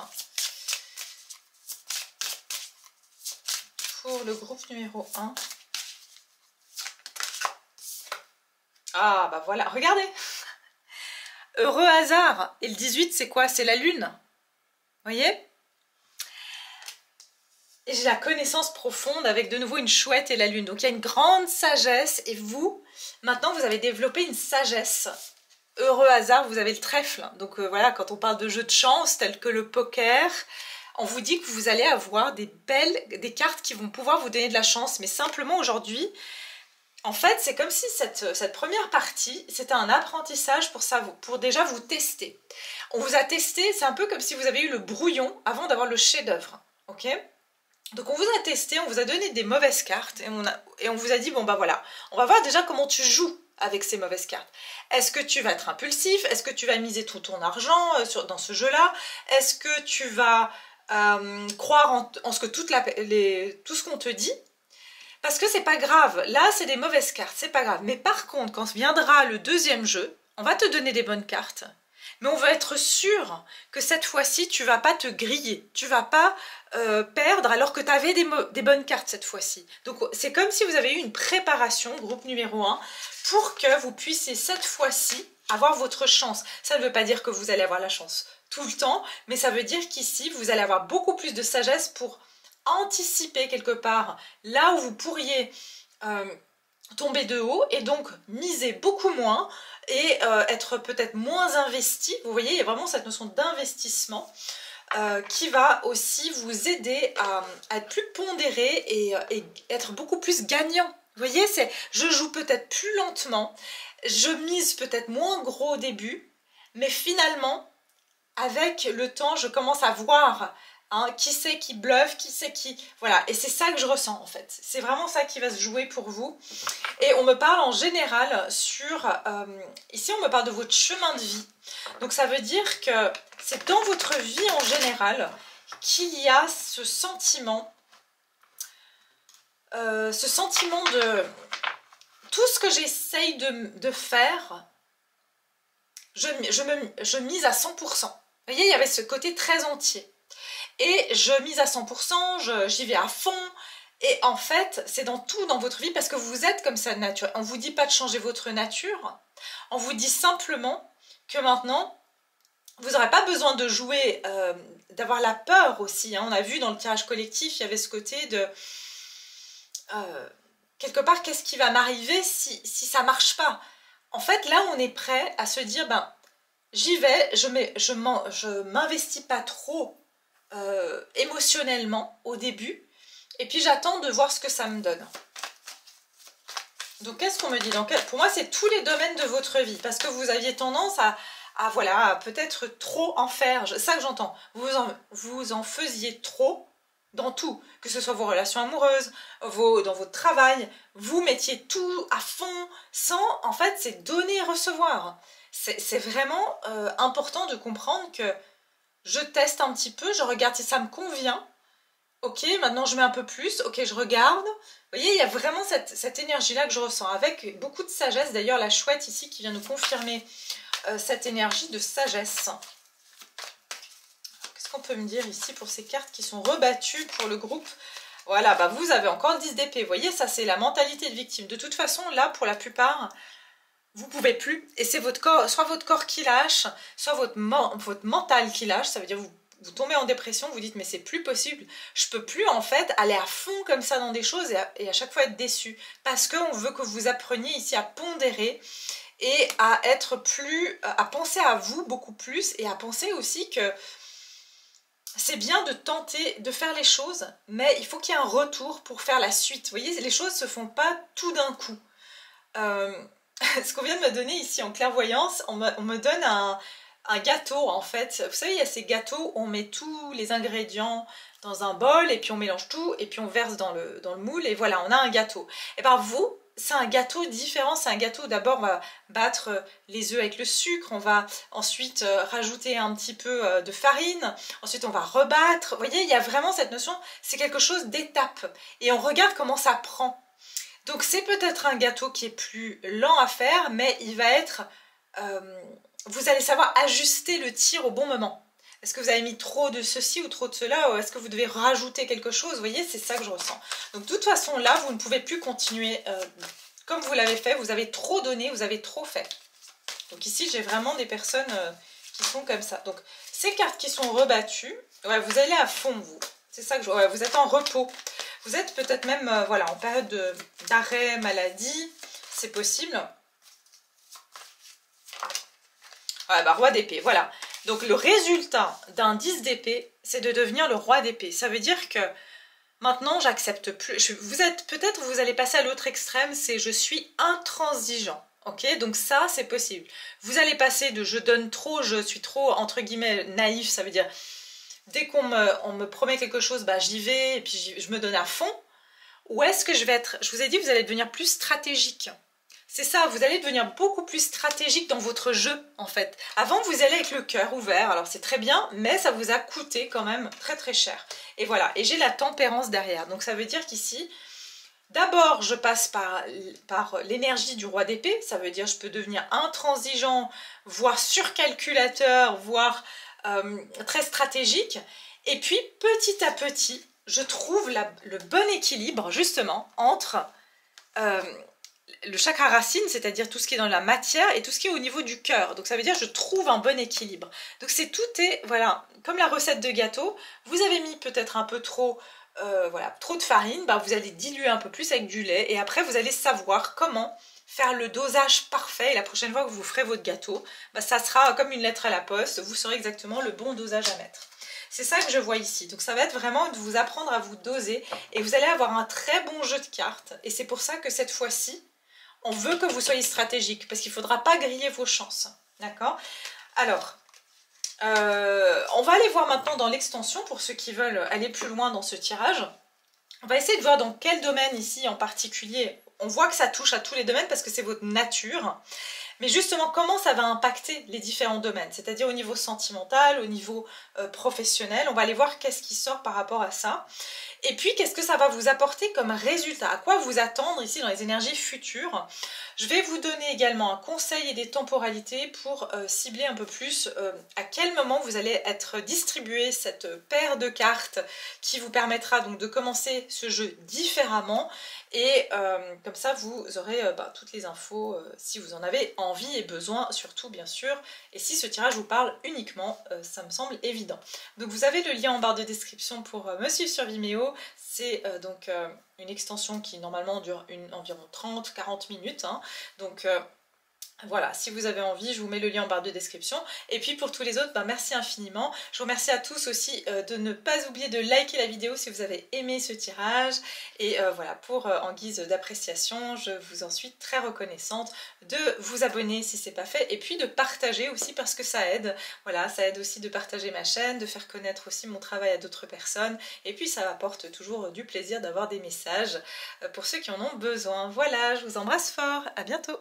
A: pour le groupe numéro 1. Ah, bah voilà, regardez. Heureux hasard. Et le 18, c'est quoi? C'est la lune. Vous voyez? Et j'ai la connaissance profonde avec de nouveau une chouette et la lune. Donc il y a une grande sagesse et vous, maintenant vous avez développé une sagesse. Heureux hasard, vous avez le trèfle. Donc voilà, quand on parle de jeux de chance tels que le poker, on vous dit que vous allez avoir des cartes qui vont pouvoir vous donner de la chance. Mais simplement aujourd'hui, en fait, c'est comme si cette première partie, c'était un apprentissage pour déjà vous tester. On vous a testé, c'est un peu comme si vous avez eu le brouillon avant d'avoir le chef-d'œuvre. Ok ? Donc on vous a testé, on vous a donné des mauvaises cartes et on vous a dit, bon bah voilà, on va voir déjà comment tu joues avec ces mauvaises cartes. Est-ce que tu vas être impulsif? Est-ce que tu vas miser tout ton argent dans ce jeu-là? Est-ce que tu vas croire en ce que tout ce qu'on te dit? Parce que c'est pas grave, là c'est des mauvaises cartes, c'est pas grave. Mais par contre, quand viendra le deuxième jeu, on va te donner des bonnes cartes. Mais on va être sûr que cette fois-ci, tu vas pas te griller, tu vas pas perdre alors que tu avais des bonnes cartes cette fois-ci. Donc c'est comme si vous avez eu une préparation, groupe numéro 1, pour que vous puissiez cette fois-ci avoir votre chance. Ça ne veut pas dire que vous allez avoir la chance tout le temps, mais ça veut dire qu'ici, vous allez avoir beaucoup plus de sagesse pour anticiper quelque part là où vous pourriez tomber de haut et donc miser beaucoup moins et être peut-être moins investi. Vous voyez, il y a vraiment cette notion d'investissement qui va aussi vous aider à être plus pondéré et être beaucoup plus gagnant. Vous voyez, je joue peut-être plus lentement, je mise peut-être moins gros au début, mais finalement, avec le temps, je commence à voir qui c'est qui bluffe, qui c'est qui... Voilà, et c'est ça que je ressens en fait. C'est vraiment ça qui va se jouer pour vous. Et on me parle en général sur... ici, on me parle de votre chemin de vie. Donc ça veut dire que c'est dans votre vie en général qu'il y a ce sentiment de... Tout ce que j'essaye de faire, je mise à 100%. Vous voyez, il y avait ce côté très entier. Et je mise à 100%, j'y vais à fond. Et en fait, c'est dans tout dans votre vie parce que vous êtes comme ça de nature. On ne vous dit pas de changer votre nature. On vous dit simplement que maintenant, vous n'aurez pas besoin de jouer, d'avoir la peur aussi. On a vu dans le tirage collectif, il y avait ce côté de... quelque part, qu'est-ce qui va m'arriver si ça ne marche pas? En fait, là, on est prêt à se dire, ben, j'y vais, je m'investis pas trop émotionnellement au début, et puis j'attends de voir ce que ça me donne. Donc, qu'est-ce qu'on me dit? Donc, pour moi, c'est tous les domaines de votre vie, parce que vous aviez tendance à peut-être trop en faire. C'est ça que j'entends. Vous en faisiez trop dans tout, que ce soit vos relations amoureuses, dans votre travail, vous mettiez tout à fond sans, en fait, c'est donner et recevoir. C'est vraiment important de comprendre que je teste un petit peu, je regarde si ça me convient. Ok, maintenant je mets un peu plus, ok, je regarde. Vous voyez, il y a vraiment cette énergie-là que je ressens, avec beaucoup de sagesse. D'ailleurs, la chouette ici qui vient nous confirmer cette énergie de sagesse. Qu'est-ce qu'on peut me dire ici pour ces cartes qui sont rebattues pour le groupe? Voilà, bah vous avez encore le 10 d'épée. Vous voyez, ça c'est la mentalité de victime. De toute façon, là, pour la plupart, vous ne pouvez plus. Et c'est votre corps, soit votre corps qui lâche, soit votre mental qui lâche. Ça veut dire vous tombez en dépression, vous dites mais c'est plus possible, je peux plus en fait aller à fond comme ça dans des choses et à chaque fois être déçu. Parce qu'on veut que vous appreniez ici à pondérer et à être plus, à penser à vous beaucoup plus et à penser aussi que c'est bien de tenter de faire les choses, mais il faut qu'il y ait un retour pour faire la suite. Vous voyez, les choses ne se font pas tout d'un coup. Ce qu'on vient de me donner ici en clairvoyance, on me donne un gâteau en fait. Vous savez, il y a ces gâteaux où on met tous les ingrédients dans un bol et puis on mélange tout et puis on verse dans le moule et voilà, on a un gâteau. Et bien vous, c'est un gâteau différent, c'est un gâteau, d'abord on va battre les œufs avec le sucre, on va ensuite rajouter un petit peu de farine, ensuite on va rebattre. Vous voyez, il y a vraiment cette notion, c'est quelque chose d'étape et on regarde comment ça prend. Donc c'est peut-être un gâteau qui est plus lent à faire, mais il va être... vous allez savoir ajuster le tir au bon moment. Est-ce que vous avez mis trop de ceci ou trop de cela, ou est-ce que vous devez rajouter quelque chose? Vous voyez, c'est ça que je ressens. Donc de toute façon, là, vous ne pouvez plus continuer comme vous l'avez fait. Vous avez trop donné, vous avez trop fait. Donc ici, j'ai vraiment des personnes qui sont comme ça. Donc ces cartes qui sont rebattues, ouais, vous allez à fond, vous. C'est ça que je vois. Ouais, vous êtes en repos. Vous êtes peut-être même voilà, en période d'arrêt, maladie. C'est possible. Ouais, bah, roi d'épée, voilà. Donc le résultat d'un 10 d'épée, c'est de devenir le roi d'épée. Ça veut dire que maintenant, j'accepte plus. Vous êtes peut-être, vous allez passer à l'autre extrême, c'est je suis intransigeant. Ok, donc ça, c'est possible. Vous allez passer de je donne trop, je suis trop, entre guillemets, naïf, ça veut dire dès qu'on me promet quelque chose, bah, j'y vais et puis je me donne à fond. Ou est-ce que je vais être, je vous ai dit, vous allez devenir plus stratégique. C'est ça, vous allez devenir beaucoup plus stratégique dans votre jeu, en fait. Avant, vous allez avec le cœur ouvert, alors c'est très bien, mais ça vous a coûté quand même très très cher. Et voilà, et j'ai la tempérance derrière. Donc ça veut dire qu'ici, d'abord, je passe par l'énergie du roi d'épée. Ça veut dire je peux devenir intransigeant, voire surcalculateur, voire très stratégique. Et puis, petit à petit, je trouve le bon équilibre, justement, entre le chakra racine, c'est-à-dire tout ce qui est dans la matière, et tout ce qui est au niveau du cœur. Donc ça veut dire je trouve un bon équilibre. Donc tout est, voilà, comme la recette de gâteau. Vous avez mis peut-être un peu trop, voilà, trop de farine, bah, vous allez diluer un peu plus avec du lait, et après vous allez savoir comment faire le dosage parfait. Et la prochaine fois que vous ferez votre gâteau, bah, ça sera comme une lettre à la poste, vous saurez exactement le bon dosage à mettre. C'est ça que je vois ici. Donc ça va être vraiment de vous apprendre à vous doser, et vous allez avoir un très bon jeu de cartes. Et c'est pour ça que cette fois-ci, on veut que vous soyez stratégique, parce qu'il ne faudra pas griller vos chances. D'accord? Alors, on va aller voir maintenant dans l'extension, pour ceux qui veulent aller plus loin dans ce tirage. On va essayer de voir dans quel domaine ici en particulier. On voit que ça touche à tous les domaines, parce que c'est votre nature. Mais justement, comment ça va impacter les différents domaines? C'est-à-dire au niveau sentimental, au niveau professionnel. On va aller voir qu'est-ce qui sort par rapport à ça. Et puis, qu'est-ce que ça va vous apporter comme résultat? À quoi vous attendre ici dans les énergies futures? Je vais vous donner également un conseil et des temporalités pour cibler un peu plus à quel moment vous allez être distribué cette paire de cartes qui vous permettra donc de commencer ce jeu différemment. Et comme ça, vous aurez toutes les infos si vous en avez envie et besoin, surtout bien sûr. Et si ce tirage vous parle uniquement, ça me semble évident. Donc vous avez le lien en barre de description pour me suivre sur Vimeo. C'est donc une extension qui normalement dure environ 30-40 minutes. Hein. Donc voilà, si vous avez envie, je vous mets le lien en barre de description. Et puis pour tous les autres, merci infiniment. Je vous remercie à tous aussi de ne pas oublier de liker la vidéo si vous avez aimé ce tirage. Et voilà, en guise d'appréciation, je vous en suis très reconnaissante de vous abonner si ce n'est pas fait. Et puis de partager aussi parce que ça aide. Voilà, ça aide aussi de partager ma chaîne, de faire connaître aussi mon travail à d'autres personnes. Et puis ça apporte toujours du plaisir d'avoir des messages pour ceux qui en ont besoin. Voilà, je vous embrasse fort, à bientôt.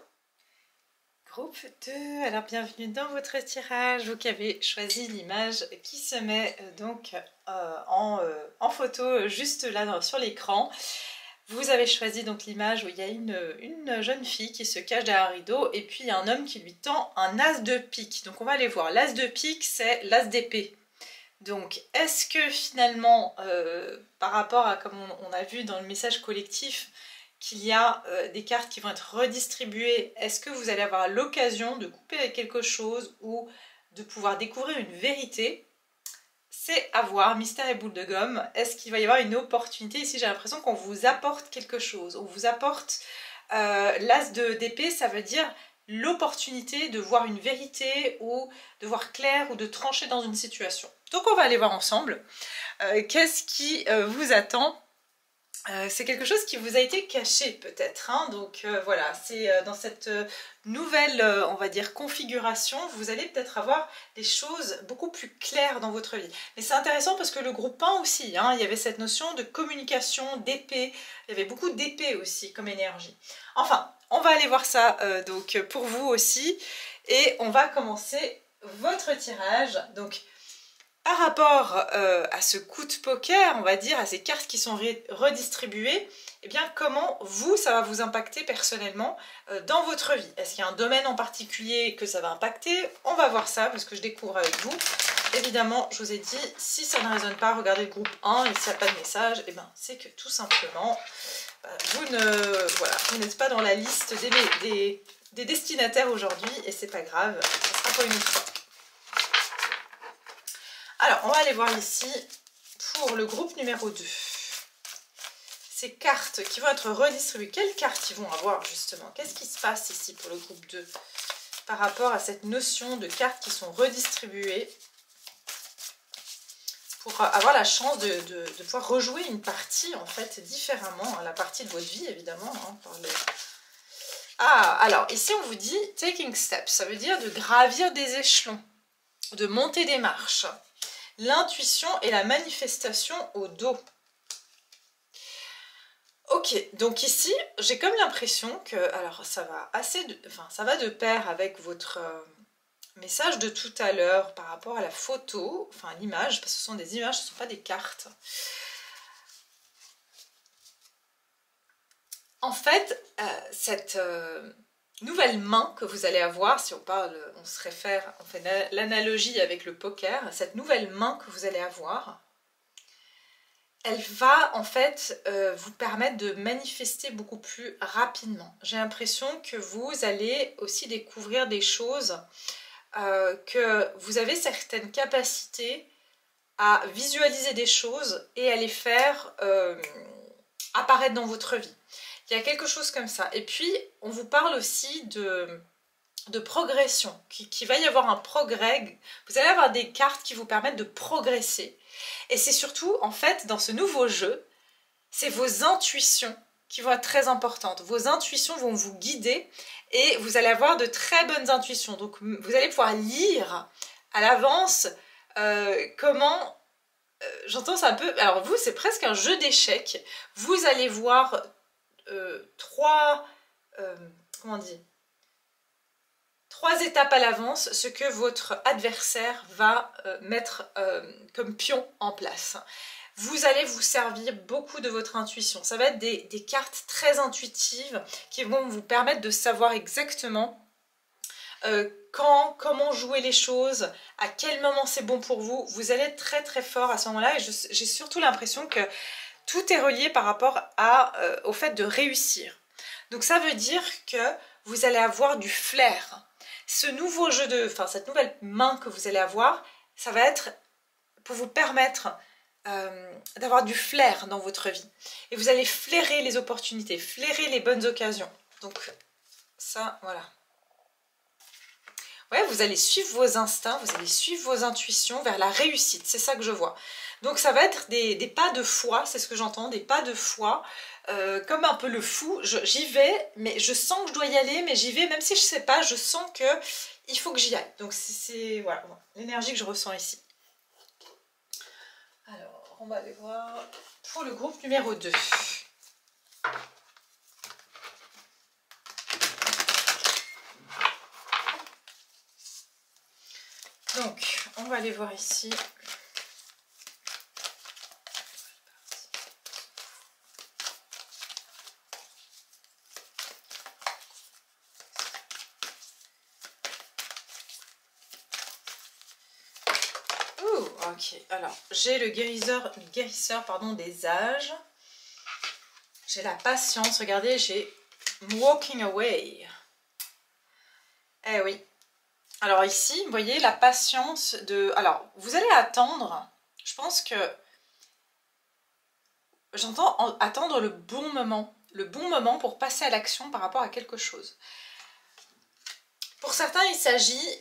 A: Groupe 2, alors bienvenue dans votre tirage, vous qui avez choisi l'image qui se met donc en photo juste là sur l'écran. Vous avez choisi donc l'image où il y a une jeune fille qui se cache derrière un rideau et puis il y a un homme qui lui tend un as de pique. Donc on va aller voir, l'as de pique c'est l'as d'épée. Donc est-ce que finalement, par rapport à comme on a vu dans le message collectif, qu'il y a des cartes qui vont être redistribuées, est-ce que vous allez avoir l'occasion de couper avec quelque chose ou de pouvoir découvrir une vérité? C'est à voir, mystère et boule de gomme. Est-ce qu'il va y avoir une opportunité? Ici j'ai l'impression qu'on vous apporte quelque chose, on vous apporte l'as d'épée, ça veut dire l'opportunité de voir une vérité ou de voir clair ou de trancher dans une situation. Donc on va aller voir ensemble qu'est-ce qui vous attend. C'est quelque chose qui vous a été caché peut-être, hein. Donc voilà, c'est dans cette nouvelle, on va dire, configuration, vous allez peut-être avoir des choses beaucoup plus claires dans votre vie. Mais c'est intéressant parce que le groupe 1 aussi, hein, il y avait cette notion de communication, d'épée, il y avait beaucoup d'épée aussi comme énergie. Enfin, on va aller voir ça donc pour vous aussi, et on va commencer votre tirage. Donc, par rapport à ce coup de poker, on va dire, à ces cartes qui sont redistribuées, eh bien comment vous, ça va vous impacter personnellement dans votre vie? Est-ce qu'il y a un domaine en particulier que ça va impacter? On va voir ça parce que je découvre avec vous. évidemment, je vous ai dit, si ça ne résonne pas, regardez le groupe 1 et s'il n'y a pas de message, et ben c'est que tout simplement, vous n'êtes pas dans la liste des destinataires aujourd'hui et c'est pas grave, ça sera pour une autre fois. Alors, on va aller voir ici pour le groupe numéro 2. Ces cartes qui vont être redistribuées, quelles cartes ils vont avoir justement? Qu'est-ce qui se passe ici pour le groupe 2 par rapport à cette notion de cartes qui sont redistribuées pour avoir la chance de pouvoir rejouer une partie en fait différemment, la partie de votre vie évidemment. Ah, alors ici on vous dit taking steps, ça veut dire de gravir des échelons, de monter des marches. L'intuition et la manifestation au dos. Ok, donc ici, j'ai comme l'impression que, alors ça va ça va de pair avec votre message de tout à l'heure par rapport à la photo, enfin l'image, parce que ce sont des images, ce ne sont pas des cartes. En fait, cette nouvelle main que vous allez avoir, si on fait l'analogie avec le poker, cette nouvelle main que vous allez avoir, elle va en fait vous permettre de manifester beaucoup plus rapidement. J'ai l'impression que vous allez aussi découvrir des choses, que vous avez certaines capacités à visualiser des choses et à les faire apparaître dans votre vie. Il y a quelque chose comme ça. Et puis, on vous parle aussi de progression, qu'il va y avoir un progrès. Vous allez avoir des cartes qui vous permettent de progresser. Et c'est surtout, en fait, dans ce nouveau jeu, c'est vos intuitions qui vont être très importantes. Vos intuitions vont vous guider et vous allez avoir de très bonnes intuitions. Donc, vous allez pouvoir lire à l'avance comment... J'entends ça un peu... Alors, vous, c'est presque un jeu d'échecs. Vous allez voir trois étapes à l'avance ce que votre adversaire va mettre comme pion en place. Vous allez vous servir beaucoup de votre intuition. Ça va être des cartes très intuitives qui vont vous permettre de savoir exactement comment jouer les choses, à quel moment c'est bon pour vous. Vous allez être très très fort à ce moment-là et j'ai surtout l'impression que tout est relié par rapport au fait de réussir. Donc ça veut dire que vous allez avoir du flair. Ce nouveau jeu cette nouvelle main que vous allez avoir, ça va être pour vous permettre d'avoir du flair dans votre vie. Et vous allez flairer les opportunités, flairer les bonnes occasions. Donc ça, voilà. Ouais, vous allez suivre vos instincts, vous allez suivre vos intuitions vers la réussite. C'est ça que je vois. Donc ça va être des pas de foi, c'est ce que j'entends, des pas de foi, comme un peu le fou. J'y vais, mais je sens que je dois y aller, mais j'y vais, même si je ne sais pas, je sens qu'il faut que j'y aille. Donc c'est voilà, l'énergie que je ressens ici. Alors, on va aller voir pour le groupe numéro 2. Donc, on va aller voir ici. Ok, alors j'ai le guérisseur des âges. J'ai la patience, regardez, j'ai walking away. Eh oui. Alors ici, vous voyez la patience de... Alors, vous allez attendre, je pense que... J'entends attendre le bon moment pour passer à l'action par rapport à quelque chose. Pour certains, il s'agit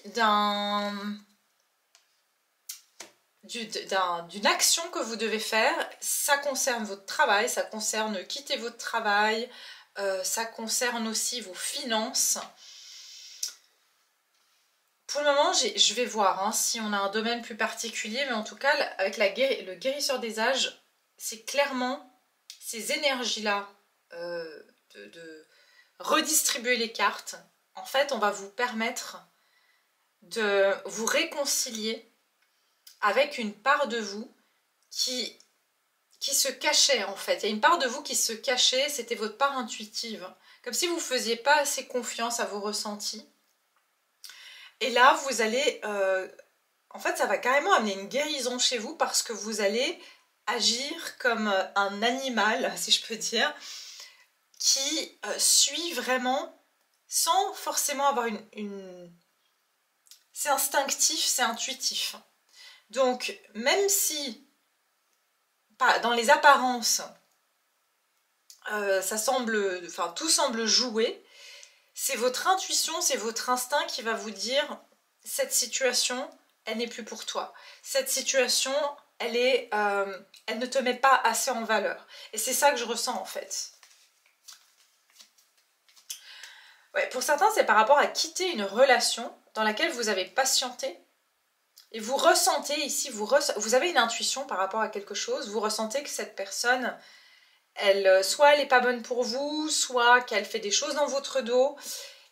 A: d'une action que vous devez faire. Ça concerne votre travail, ça concerne quitter votre travail, ça concerne aussi vos finances. Pour le moment, je vais voir si on a un domaine plus particulier, mais en tout cas, avec le guérisseur des âges, c'est clairement ces énergies-là de redistribuer les cartes. En fait, on va vous permettre de vous réconcilier avec une part de vous qui se cachait en fait. Il y a une part de vous qui se cachait, c'était votre part intuitive. Comme si vous ne faisiez pas assez confiance à vos ressentis. Et là, vous allez en fait, ça va carrément amener une guérison chez vous parce que vous allez agir comme un animal, si je peux dire, qui suit vraiment sans forcément avoir une... C'est instinctif, c'est intuitif. Donc, même si, dans les apparences, ça semble, enfin, tout semble jouer, c'est votre intuition, c'est votre instinct qui va vous dire cette situation, elle n'est plus pour toi. Cette situation, elle ne te met pas assez en valeur. Et c'est ça que je ressens en fait. Ouais, pour certains, c'est par rapport à quitter une relation dans laquelle vous avez patienté. Et vous ressentez ici, vous avez une intuition par rapport à quelque chose, vous ressentez que cette personne, soit elle n'est pas bonne pour vous, soit qu'elle fait des choses dans votre dos.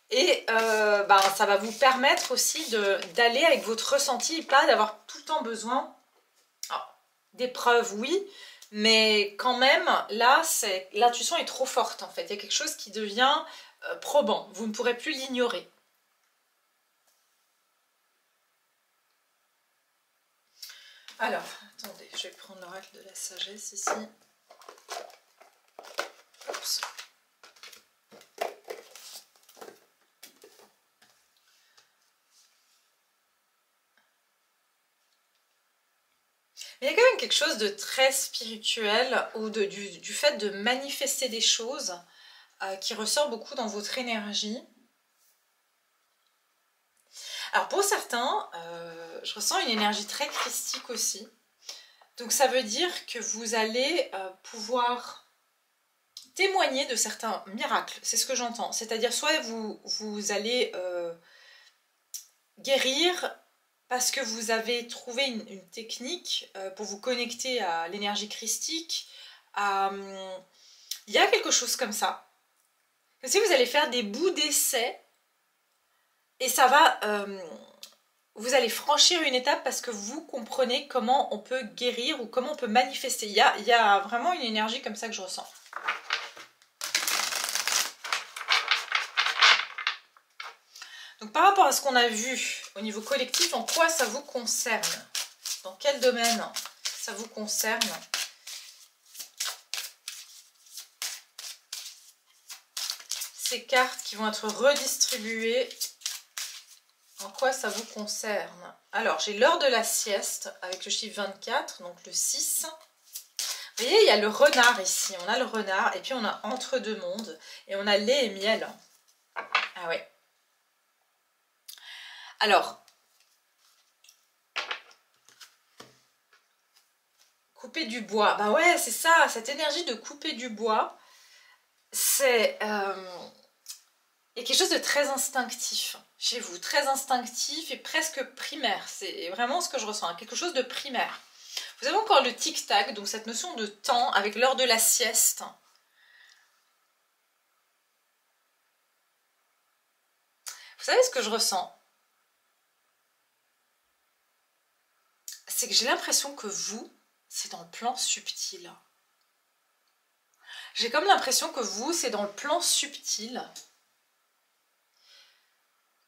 A: Et ça va vous permettre aussi d'aller avec votre ressenti et pas d'avoir tout le temps besoin des preuves, oui, mais quand même, là, l'intuition est trop forte en fait. Il y a quelque chose qui devient probant, vous ne pourrez plus l'ignorer. Alors, attendez, je vais prendre l'oracle de la sagesse ici. Oups. Mais il y a quand même quelque chose de très spirituel ou du fait de manifester des choses qui ressort beaucoup dans votre énergie. Alors pour certains, je ressens une énergie très christique aussi. Donc ça veut dire que vous allez pouvoir témoigner de certains miracles. C'est ce que j'entends. C'est-à-dire soit vous allez guérir parce que vous avez trouvé une technique pour vous connecter à l'énergie christique. Il y a quelque chose comme ça. Que si vous allez faire des bouts d'essai, et ça va... vous allez franchir une étape parce que vous comprenez comment on peut guérir ou comment on peut manifester. Il y a vraiment une énergie comme ça que je ressens. Donc par rapport à ce qu'on a vu au niveau collectif, en quoi ça vous concerne? Dans quel domaine ça vous concerne? Ces cartes qui vont être redistribuées, en quoi ça vous concerne? Alors, j'ai l'heure de la sieste avec le chiffre 24, donc le 6. Vous voyez, il y a le renard ici. On a le renard et puis on a entre deux mondes et on a lait et miel. Ah ouais. Alors, couper du bois. Bah ouais, c'est ça, cette énergie de couper du bois, c'est... il y a quelque chose de très instinctif chez vous, très instinctif et presque primaire. C'est vraiment ce que je ressens, quelque chose de primaire. Vous avez encore le tic-tac, donc cette notion de temps avec l'heure de la sieste. Vous savez ce que je ressens? C'est que j'ai l'impression que vous, c'est dans le plan subtil. J'ai comme l'impression que vous, c'est dans le plan subtil.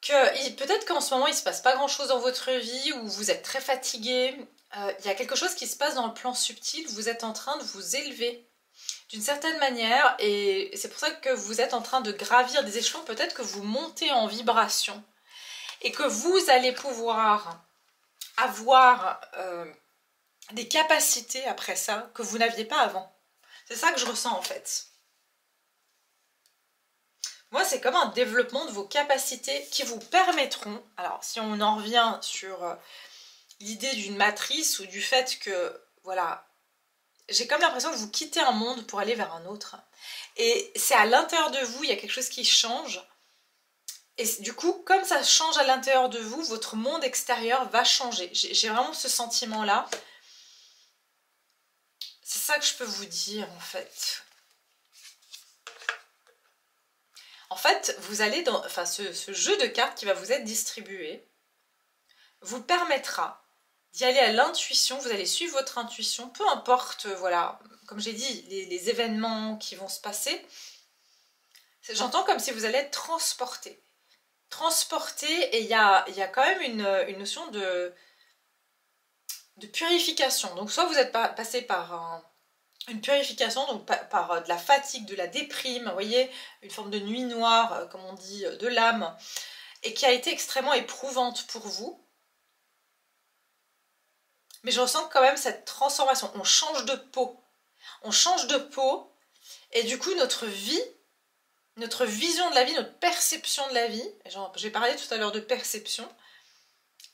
A: Que peut-être qu'en ce moment, il ne se passe pas grand-chose dans votre vie, ou vous êtes très fatigué. Il y a quelque chose qui se passe dans le plan subtil, vous êtes en train de vous élever d'une certaine manière, et c'est pour ça que vous êtes en train de gravir des échelons, peut-être que vous montez en vibration, et que vous allez pouvoir avoir des capacités après ça que vous n'aviez pas avant. C'est ça que je ressens en fait. Moi, c'est comme un développement de vos capacités qui vous permettront, alors si on en revient sur l'idée d'une matrice ou du fait que, voilà, j'ai comme l'impression que vous quittez un monde pour aller vers un autre. Et c'est à l'intérieur de vous, il y a quelque chose qui change. Et du coup, comme ça change à l'intérieur de vous, votre monde extérieur va changer. J'ai vraiment ce sentiment-là. C'est ça que je peux vous dire, en fait. En fait, vous allez dans... Enfin, ce jeu de cartes qui va vous être distribué vous permettra d'y aller à l'intuition. Vous allez suivre votre intuition, peu importe, voilà, comme j'ai dit, les événements qui vont se passer. J'entends comme si vous allez être transporté. Et il y a quand même une notion de de purification. Donc soit vous êtes passé par une purification, donc par de la fatigue, de la déprime, vous voyez, une forme de nuit noire, comme on dit, de l'âme, et qui a été extrêmement éprouvante pour vous. Mais je ressens quand même cette transformation. On change de peau. On change de peau, et du coup notre vie, notre vision de la vie, notre perception de la vie, j'ai parlé tout à l'heure de perception,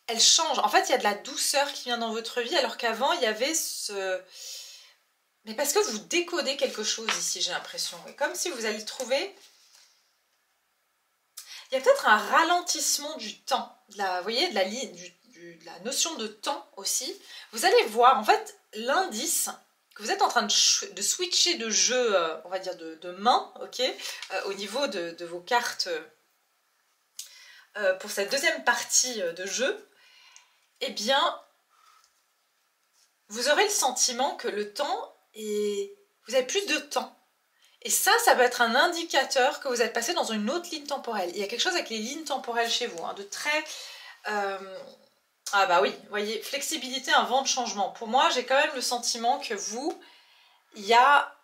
A: elle change. En fait, il y a de la douceur qui vient dans votre vie, alors qu'avant, il y avait ce... Mais parce que vous décodez quelque chose ici, j'ai l'impression. Et comme si vous alliez trouver... Il y a peut-être un ralentissement du temps. Vous voyez, de la notion de temps aussi. Vous allez voir, en fait, l'indice que vous êtes en train de switcher de jeu, on va dire de main, ok, au niveau de vos cartes pour cette deuxième partie de jeu, eh bien, vous aurez le sentiment que le temps est... Vous avez plus de temps. Et ça peut être un indicateur que vous êtes passé dans une autre ligne temporelle. Il y a quelque chose avec les lignes temporelles chez vous, hein, de très... Ah bah oui, vous voyez, flexibilité, un vent de changement. Pour moi, j'ai quand même le sentiment que vous, il y a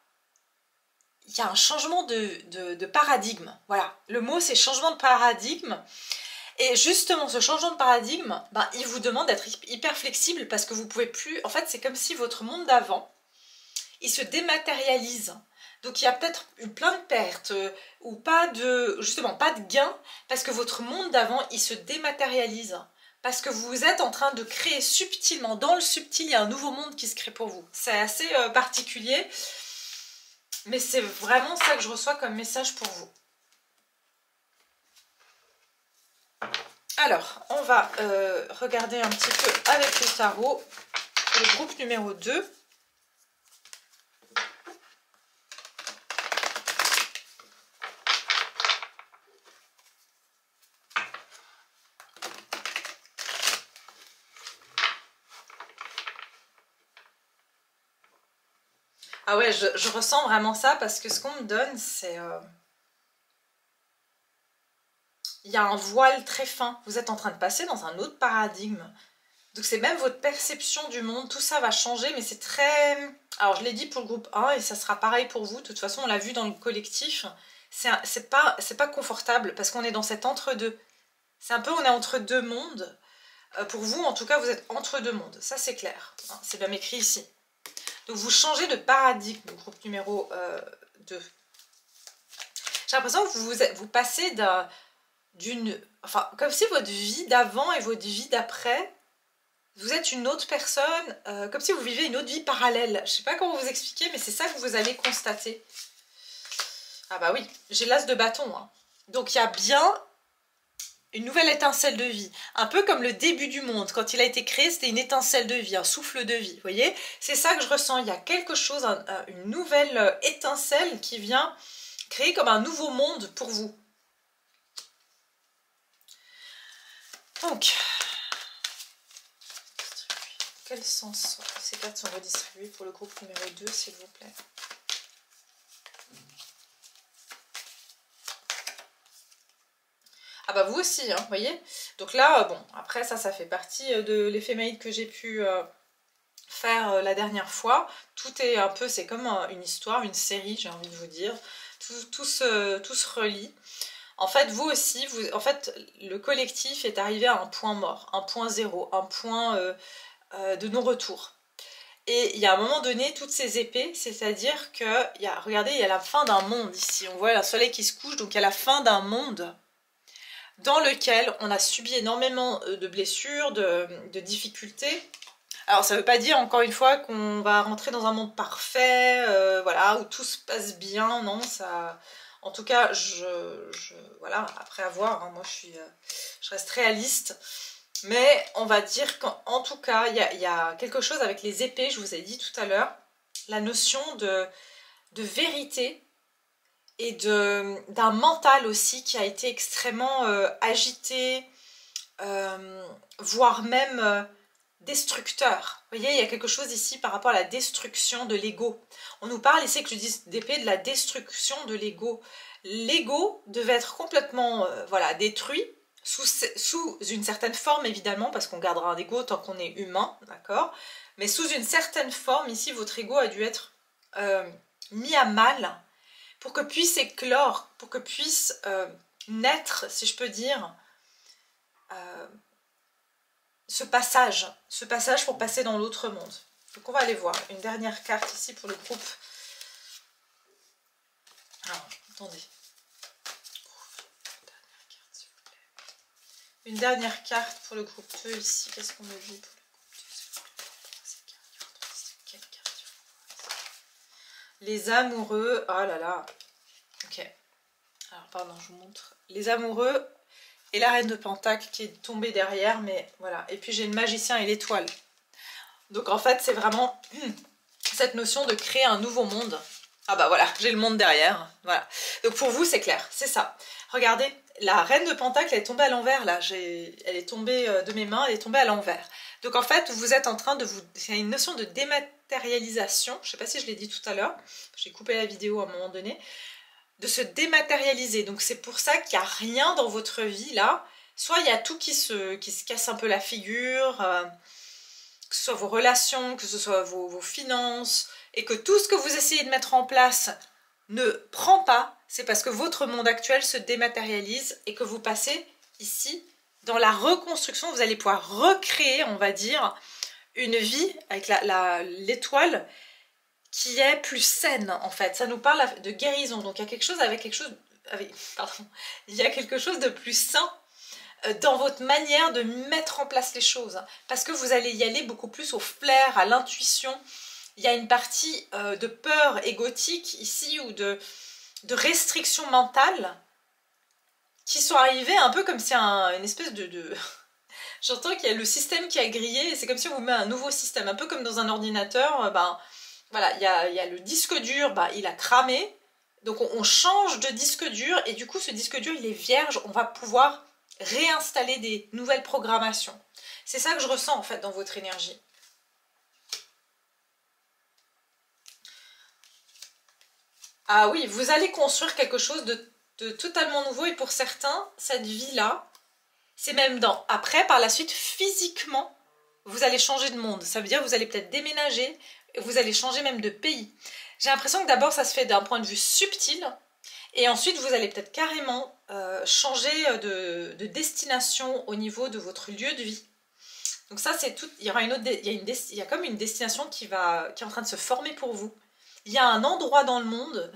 A: un changement de paradigme. Voilà, le mot c'est changement de paradigme. Et justement, ce changement de paradigme, ben, il vous demande d'être hyper flexible parce que vous pouvez plus... En fait, c'est comme si votre monde d'avant, il se dématérialise. Donc, il y a peut-être eu plein de pertes ou pas de... Justement, pas de gains parce que votre monde d'avant, il se dématérialise. Parce que vous êtes en train de créer subtilement, dans le subtil, il y a un nouveau monde qui se crée pour vous. C'est assez particulier, mais c'est vraiment ça que je reçois comme message pour vous. Alors, on va regarder un petit peu avec le tarot le groupe numéro 2. Ah ouais, je ressens vraiment ça parce que ce qu'on me donne, c'est... Il y a un voile très fin. Vous êtes en train de passer dans un autre paradigme. Donc c'est même votre perception du monde. Tout ça va changer, mais c'est très... Alors je l'ai dit pour le groupe 1 et ça sera pareil pour vous. De toute façon, on l'a vu dans le collectif. C'est pas confortable parce qu'on est dans cet entre-deux. C'est un peu, on est entre deux mondes. Pour vous, en tout cas, vous êtes entre deux mondes. Ça, c'est clair. C'est bien écrit ici. Donc vous changez de paradigme, groupe numéro 2. J'ai l'impression que vous passez d'une... Enfin, comme si votre vie d'avant et votre vie d'après, vous êtes une autre personne, comme si vous vivez une autre vie parallèle. Je ne sais pas comment vous expliquer, mais c'est ça que vous allez constater. Ah bah oui, j'ai l'as de bâton. Hein. Donc il y a bien... une nouvelle étincelle de vie, un peu comme le début du monde, quand il a été créé, c'était une étincelle de vie, un souffle de vie, vous voyez? C'est ça que je ressens, il y a quelque chose, une nouvelle étincelle qui vient créer comme un nouveau monde pour vous. Donc, quel sens ces cartes sont redistribuées pour le groupe numéro 2, s'il vous plaît? Ah bah vous aussi, hein, vous voyez. Donc là, bon, après ça fait partie de l'éphéméride que j'ai pu faire la dernière fois. Tout est un peu, c'est comme une histoire, une série, j'ai envie de vous dire. Tout se relie. En fait, vous aussi, en fait, le collectif est arrivé à un point mort, un point zéro, un point de non-retour. Et il y a un moment donné, toutes ces épées, c'est-à-dire que, regardez, il y a la fin d'un monde ici. On voit le soleil qui se couche, donc il y a la fin d'un monde dans lequel on a subi énormément de blessures, de difficultés. Alors ça ne veut pas dire encore une fois qu'on va rentrer dans un monde parfait, voilà, où tout se passe bien, non, ça... En tout cas, voilà, après avoir, hein, moi je reste réaliste, mais on va dire qu'en tout cas, il y a quelque chose avec les épées, je vous ai dit tout à l'heure, la notion de vérité, et d'un mental aussi qui a été extrêmement agité, voire même destructeur. Vous voyez, il y a quelque chose ici par rapport à la destruction de l'ego. On nous parle ici, que je dis d'épée, de la destruction de l'ego. L'ego devait être complètement voilà, détruit sous une certaine forme évidemment, parce qu'on gardera un ego tant qu'on est humain, d'accord? Mais sous une certaine forme, ici, votre ego a dû être mis à mal pour que puisse éclore, pour que puisse naître, si je peux dire, ce passage pour passer dans l'autre monde. Donc on va aller voir une dernière carte ici pour le groupe. Alors, attendez. Une dernière carte pour le groupe 2 ici. Qu'est-ce qu'on me dit pour le groupe 2? Les amoureux. Oh là là. Ok. Alors, pardon, je vous montre. Les amoureux et la reine de Pentacle qui est tombée derrière. Mais voilà. Et puis, j'ai le magicien et l'étoile. Donc, en fait, c'est vraiment cette notion de créer un nouveau monde. Ah bah voilà, j'ai le monde derrière. Voilà. Donc, pour vous, c'est clair. C'est ça. Regardez. La reine de Pentacle, elle est tombée à l'envers là, elle est tombée de mes mains, elle est tombée à l'envers. Donc en fait, vous êtes en train de vous... C'est une notion de dématérialisation, je ne sais pas si je l'ai dit tout à l'heure, j'ai coupé la vidéo à un moment donné, de se dématérialiser. Donc c'est pour ça qu'il n'y a rien dans votre vie là, soit il y a tout qui se casse un peu la figure, que ce soit vos relations, que ce soit vos finances, et que tout ce que vous essayez de mettre en place ne prend pas, c'est parce que votre monde actuel se dématérialise et que vous passez ici dans la reconstruction. Vous allez pouvoir recréer, on va dire, une vie avec l'étoile qui est plus saine en fait. Ça nous parle de guérison. Donc il y a quelque chose il y a quelque chose de plus sain dans votre manière de mettre en place les choses. Parce que vous allez y aller beaucoup plus au flair, à l'intuition. Il y a une partie de peur égotique ici ou de restrictions mentales qui sont arrivées un peu comme si une espèce de... J'entends qu'il y a le système qui a grillé, c'est comme si on vous met un nouveau système, un peu comme dans un ordinateur, voilà, il y a le disque dur, il a cramé, donc on change de disque dur, et du coup ce disque dur il est vierge, on va pouvoir réinstaller des nouvelles programmations. C'est ça que je ressens en fait dans votre énergie. Ah oui, vous allez construire quelque chose de totalement nouveau, et pour certains, cette vie-là, c'est même après, par la suite, physiquement, vous allez changer de monde. Ça veut dire que vous allez peut-être déménager, vous allez changer même de pays. J'ai l'impression que d'abord, ça se fait d'un point de vue subtil, et ensuite, vous allez peut-être carrément changer de destination au niveau de votre lieu de vie. Donc ça, c'est tout. Il y aura il y a comme une destination qui est en train de se former pour vous. Il y a un endroit dans le monde,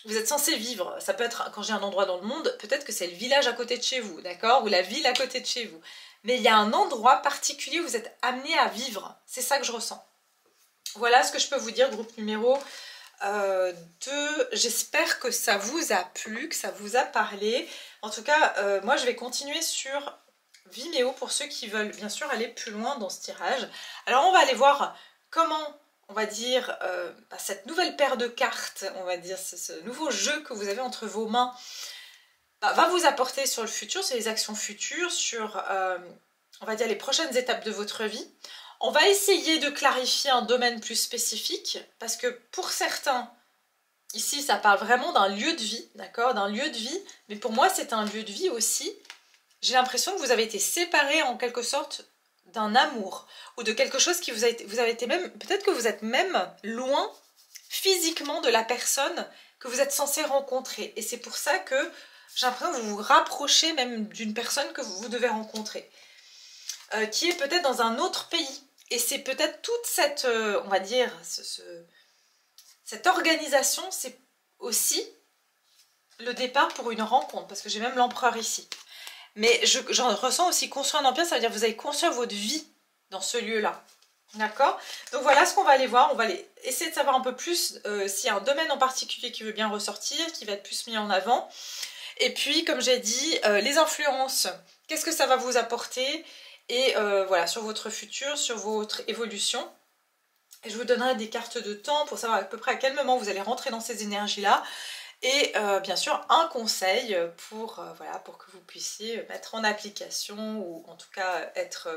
A: vous êtes censé vivre, ça peut être, quand j'ai un endroit dans le monde, peut-être que c'est le village à côté de chez vous, d'accord, ou la ville à côté de chez vous. Mais il y a un endroit particulier où vous êtes amené à vivre, c'est ça que je ressens. Voilà ce que je peux vous dire, groupe numéro 2. J'espère que ça vous a plu, que ça vous a parlé. En tout cas, moi je vais continuer sur Vimeo pour ceux qui veulent bien sûr aller plus loin dans ce tirage. Alors on va aller voir comment... on va dire, cette nouvelle paire de cartes, on va dire, ce nouveau jeu que vous avez entre vos mains, va vous apporter sur le futur, sur les actions futures, sur, on va dire, les prochaines étapes de votre vie. On va essayer de clarifier un domaine plus spécifique, parce que pour certains, ici, ça parle vraiment d'un lieu de vie, d'accord, d'un lieu de vie, mais pour moi, c'est un lieu de vie aussi. J'ai l'impression que vous avez été séparés en quelque sorte d'un amour ou de quelque chose qui vous avez été même, peut-être que vous êtes même loin physiquement de la personne que vous êtes censé rencontrer, et c'est pour ça que j'ai l'impression que vous vous rapprochez même d'une personne que vous devez rencontrer, qui est peut-être dans un autre pays, et c'est peut-être toute cette, on va dire, cette organisation, c'est aussi le départ pour une rencontre, parce que j'ai même l'empereur ici. Mais j'en ressens aussi construire un empire, ça veut dire que vous allez construire votre vie dans ce lieu-là. D'accord? Donc voilà ce qu'on va aller voir. On va aller essayer de savoir un peu plus s'il y a un domaine en particulier qui veut bien ressortir, qui va être plus mis en avant. Et puis, comme j'ai dit, les influences, qu'est-ce que ça va vous apporter? Et voilà, sur votre futur, sur votre évolution. Et je vous donnerai des cartes de temps pour savoir à peu près à quel moment vous allez rentrer dans ces énergies-là. Et bien sûr un conseil voilà, pour que vous puissiez mettre en application, ou en tout cas être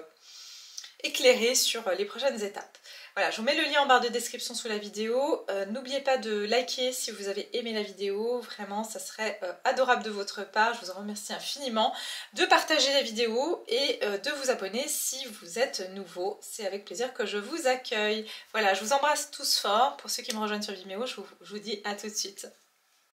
A: éclairer sur les prochaines étapes. Voilà, je vous mets le lien en barre de description sous la vidéo. N'oubliez pas de liker si vous avez aimé la vidéo. Vraiment, ça serait adorable de votre part. Je vous en remercie infiniment. De partager la vidéo et de vous abonner si vous êtes nouveau. C'est avec plaisir que je vous accueille. Voilà, je vous embrasse tous fort. Pour ceux qui me rejoignent sur Vimeo, je vous dis à tout de suite.